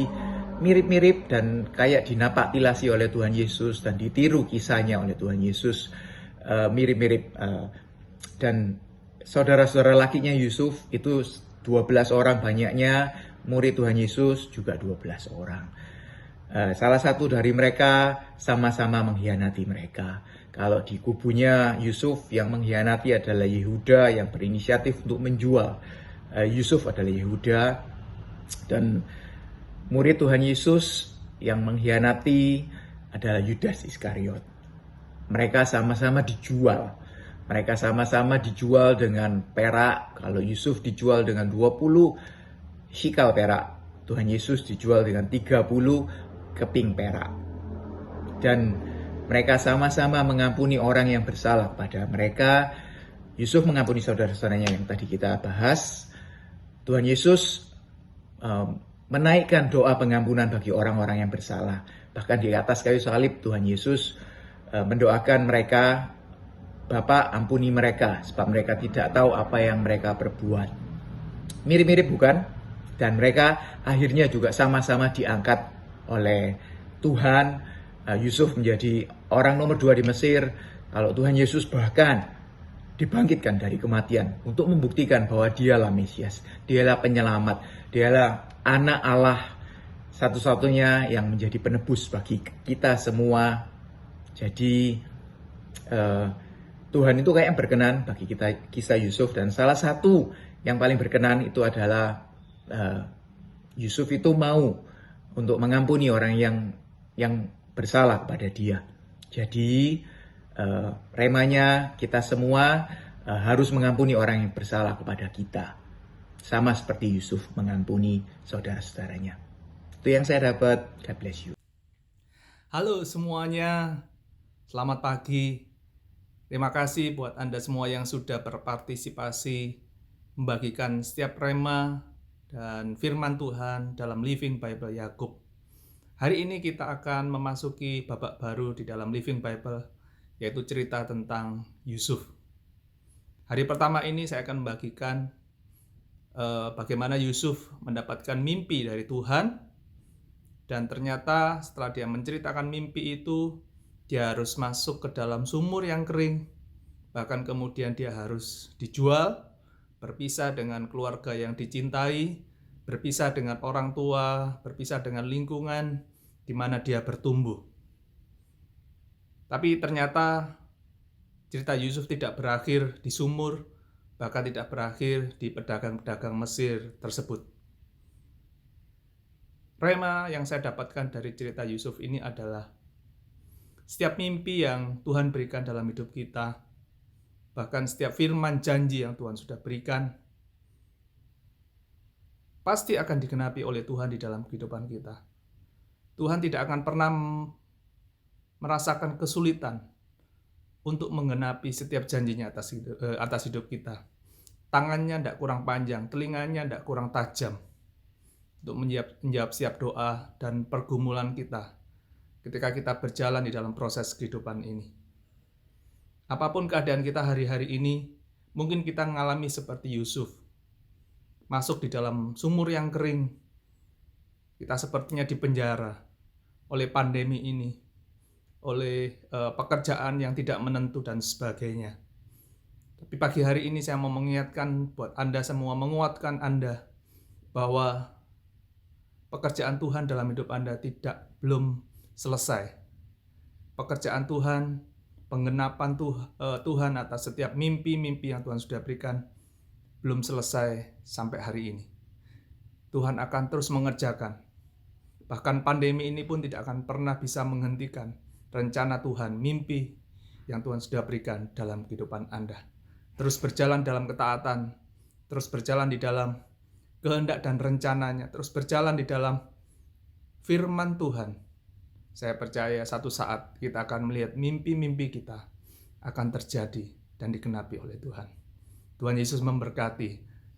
mirip-mirip dan kayak dinapaktilasi oleh Tuhan Yesus dan ditiru kisahnya oleh Tuhan Yesus, mirip-mirip. Dan saudara-saudara lakinya Yusuf itu 12 orang banyaknya, murid Tuhan Yesus juga 12 orang. Salah satu dari mereka sama-sama mengkhianati mereka. Kalau di kubunya Yusuf, yang mengkhianati adalah Yehuda yang berinisiatif untuk menjual. Yusuf adalah Yehuda, dan murid Tuhan Yesus yang mengkhianati adalah Yudas Iskariot. Mereka sama-sama dijual. Mereka sama-sama dijual dengan perak. Kalau Yusuf dijual dengan 20 shikal perak, Tuhan Yesus dijual dengan 30 keping perak. Dan mereka sama-sama mengampuni orang yang bersalah pada mereka. Yusuf mengampuni saudara-saudaranya yang tadi kita bahas. Tuhan Yesus menaikkan doa pengampunan bagi orang-orang yang bersalah. Bahkan di atas kayu salib Tuhan Yesus mendoakan mereka, Bapa, ampuni mereka sebab mereka tidak tahu apa yang mereka perbuat. Mirip-mirip bukan? Dan mereka akhirnya juga sama-sama diangkat oleh Tuhan. Yusuf menjadi orang nomor 2 di Mesir. Kalau Tuhan Yesus bahkan dibangkitkan dari kematian untuk membuktikan bahwa dialah Mesias, dialah penyelamat, dialah anak Allah satu-satunya yang menjadi penebus bagi kita semua. Jadi Tuhan itu kayak yang berkenan bagi kita kisah Yusuf, dan salah satu yang paling berkenan itu adalah Yusuf itu mau untuk mengampuni orang yang bersalah kepada dia. Jadi remanya kita semua harus mengampuni orang yang bersalah kepada kita, sama seperti Yusuf mengampuni saudara-saudaranya. Itu yang saya dapat. God bless you. Halo semuanya, selamat pagi. Terima kasih buat Anda semua yang sudah berpartisipasi membagikan setiap rema dan firman Tuhan dalam Living Bible Yakub. Hari ini kita akan memasuki babak baru di dalam Living Bible, yaitu cerita tentang Yusuf. Hari pertama ini saya akan membagikan bagaimana Yusuf mendapatkan mimpi dari Tuhan, dan ternyata setelah dia menceritakan mimpi itu, dia harus masuk ke dalam sumur yang kering, bahkan kemudian dia harus dijual, berpisah dengan keluarga yang dicintai, berpisah dengan orang tua, berpisah dengan lingkungan di mana dia bertumbuh. Tapi ternyata cerita Yusuf tidak berakhir di sumur, bahkan tidak berakhir di pedagang-pedagang Mesir tersebut. Rema yang saya dapatkan dari cerita Yusuf ini adalah setiap mimpi yang Tuhan berikan dalam hidup kita, bahkan setiap firman janji yang Tuhan sudah berikan, pasti akan digenapi oleh Tuhan di dalam kehidupan kita. Tuhan tidak akan pernah merasakan kesulitan untuk menggenapi setiap janjinya atas hidup kita. Tangannya tidak kurang panjang, telinganya tidak kurang tajam untuk menjawab setiap doa dan pergumulan kita ketika kita berjalan di dalam proses kehidupan ini. Apapun keadaan kita hari-hari ini, mungkin kita mengalami seperti Yusuf, masuk di dalam sumur yang kering. Kita sepertinya dipenjara oleh pandemi ini, oleh pekerjaan yang tidak menentu dan sebagainya. Tapi pagi hari ini saya mau mengingatkan buat Anda semua, menguatkan Anda bahwa pekerjaan Tuhan dalam hidup Anda belum selesai. Pekerjaan Tuhan, penggenapan Tuhan atas setiap mimpi-mimpi yang Tuhan sudah berikan belum selesai sampai hari ini. Tuhan akan terus mengerjakan. Bahkan pandemi ini pun tidak akan pernah bisa menghentikan rencana Tuhan, mimpi yang Tuhan sudah berikan dalam kehidupan Anda. Terus berjalan dalam ketaatan, terus berjalan di dalam kehendak dan rencananya, terus berjalan di dalam firman Tuhan. Saya percaya satu saat kita akan melihat mimpi-mimpi kita akan terjadi dan digenapi oleh Tuhan. Tuhan Yesus memberkati.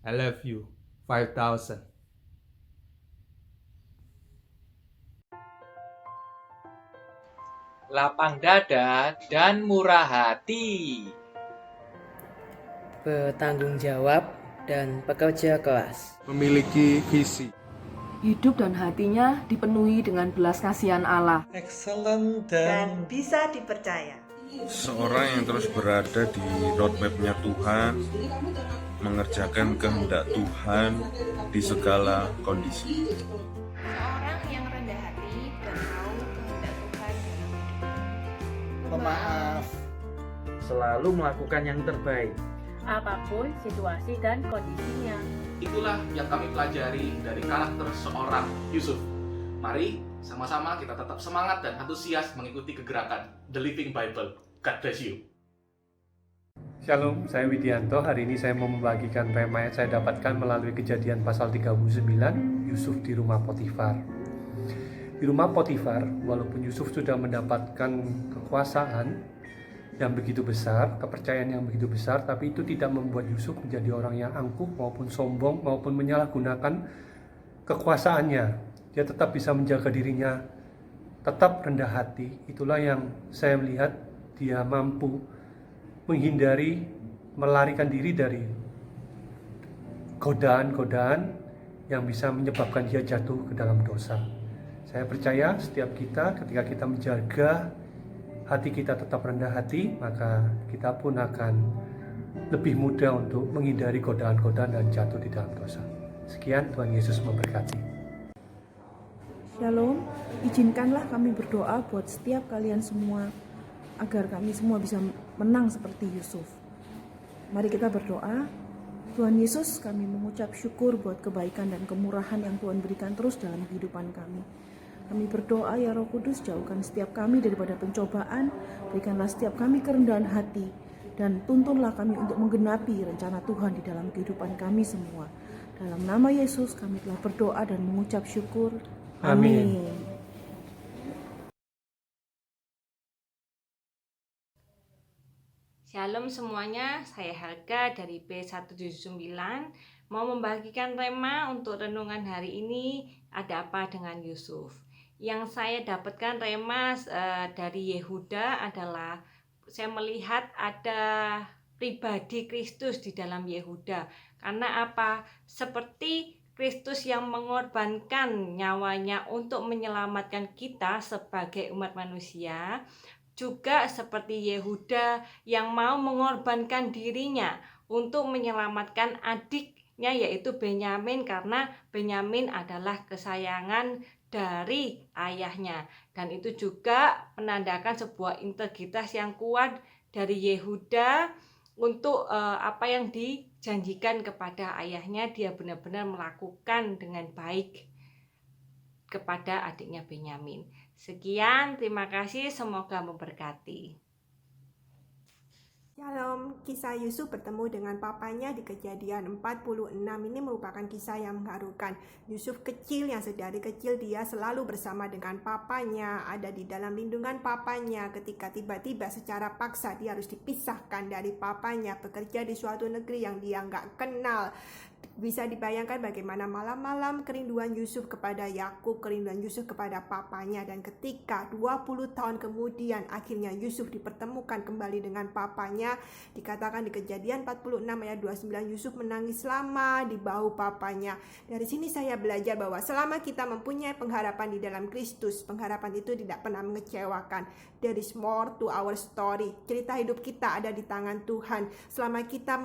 I love you. 5,000. lapang dada, dan murah hati. Bertanggung jawab dan pekerja keras. Memiliki visi. Hidup dan hatinya dipenuhi dengan belas kasihan Allah. Excellent dan bisa dipercaya. Seorang yang terus berada di roadmap-nya Tuhan, mengerjakan kehendak Tuhan di segala kondisi. Seorang yang rendah hati dan tahu kehendak Tuhan dalam hidup. Pemaaf. Selalu melakukan yang terbaik. Apapun situasi dan kondisinya. Itulah yang kami pelajari dari karakter seorang Yusuf. Mari sama-sama kita tetap semangat dan antusias mengikuti kegerakan The Living Bible. God bless you. Shalom, saya Widianto. Hari ini saya mau membagikan rema yang saya dapatkan melalui Kejadian pasal 39, Yusuf di rumah Potifar. Di rumah Potifar, walaupun Yusuf sudah mendapatkan kekuasaan yang begitu besar, kepercayaan yang begitu besar, tapi itu tidak membuat Yusuf menjadi orang yang angkuh maupun sombong maupun menyalahgunakan kekuasaannya. Dia tetap bisa menjaga dirinya, tetap rendah hati. Itulah yang saya melihat dia mampu menghindari, melarikan diri dari godaan-godaan yang bisa menyebabkan dia jatuh ke dalam dosa. Saya percaya setiap kita, ketika kita menjaga hati kita tetap rendah hati, maka kita pun akan lebih mudah untuk menghindari godaan-godaan dan jatuh di dalam dosa. Sekian, Tuhan Yesus memberkati. Shalom, izinkanlah kami berdoa buat setiap kalian semua, agar kami semua bisa menang seperti Yusuf. Mari kita berdoa. Tuhan Yesus, kami mengucap syukur buat kebaikan dan kemurahan yang Tuhan berikan terus dalam kehidupan kami. Kami berdoa, ya Roh Kudus, jauhkan setiap kami daripada pencobaan, berikanlah setiap kami kerendahan hati, dan tuntunlah kami untuk menggenapi rencana Tuhan di dalam kehidupan kami semua. Dalam nama Yesus kami telah berdoa dan mengucap syukur. Amin. Shalom semuanya, saya Helga dari B179 mau membagikan rema untuk renungan hari ini, ada apa dengan Yusuf. Yang saya dapatkan rema dari Yehuda adalah saya melihat ada pribadi Kristus di dalam Yehuda. Karena apa? Seperti Kristus yang mengorbankan nyawanya untuk menyelamatkan kita sebagai umat manusia, juga seperti Yehuda yang mau mengorbankan dirinya untuk menyelamatkan adiknya yaitu Benyamin, karena Benyamin adalah kesayangan dari ayahnya, dan itu juga menandakan sebuah integritas yang kuat dari Yehuda untuk apa yang dijanjikan kepada ayahnya, dia benar-benar melakukan dengan baik kepada adiknya Benyamin. Sekian, terima kasih, semoga memberkati. Shalom, kisah Yusuf bertemu dengan papanya di Kejadian 46 ini merupakan kisah yang mengharukan. Yusuf kecil yang sedari kecil dia selalu bersama dengan papanya, ada di dalam lindungan papanya, ketika tiba-tiba secara paksa dia harus dipisahkan dari papanya, bekerja di suatu negeri yang dia nggak kenal. Bisa dibayangkan bagaimana malam-malam kerinduan Yusuf kepada Yakub, kerinduan Yusuf kepada papanya, dan ketika 20 tahun kemudian akhirnya Yusuf dipertemukan kembali dengan papanya, dikatakan di Kejadian 46 ayat 29 Yusuf menangis lama di bahu papanya. Dari sini saya belajar bahwa selama kita mempunyai pengharapan di dalam Kristus, pengharapan itu tidak pernah mengecewakan. There is more to our story. Cerita hidup kita ada di tangan Tuhan. Selama kita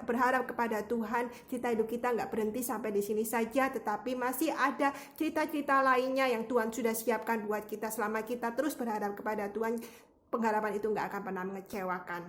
berharap kepada Tuhan, cerita hidup kita nggak berhenti sampai di sini saja, tetapi masih ada cerita-cerita lainnya yang Tuhan sudah siapkan buat kita. Selama kita terus berharap kepada Tuhan, pengharapan itu nggak akan pernah mengecewakan.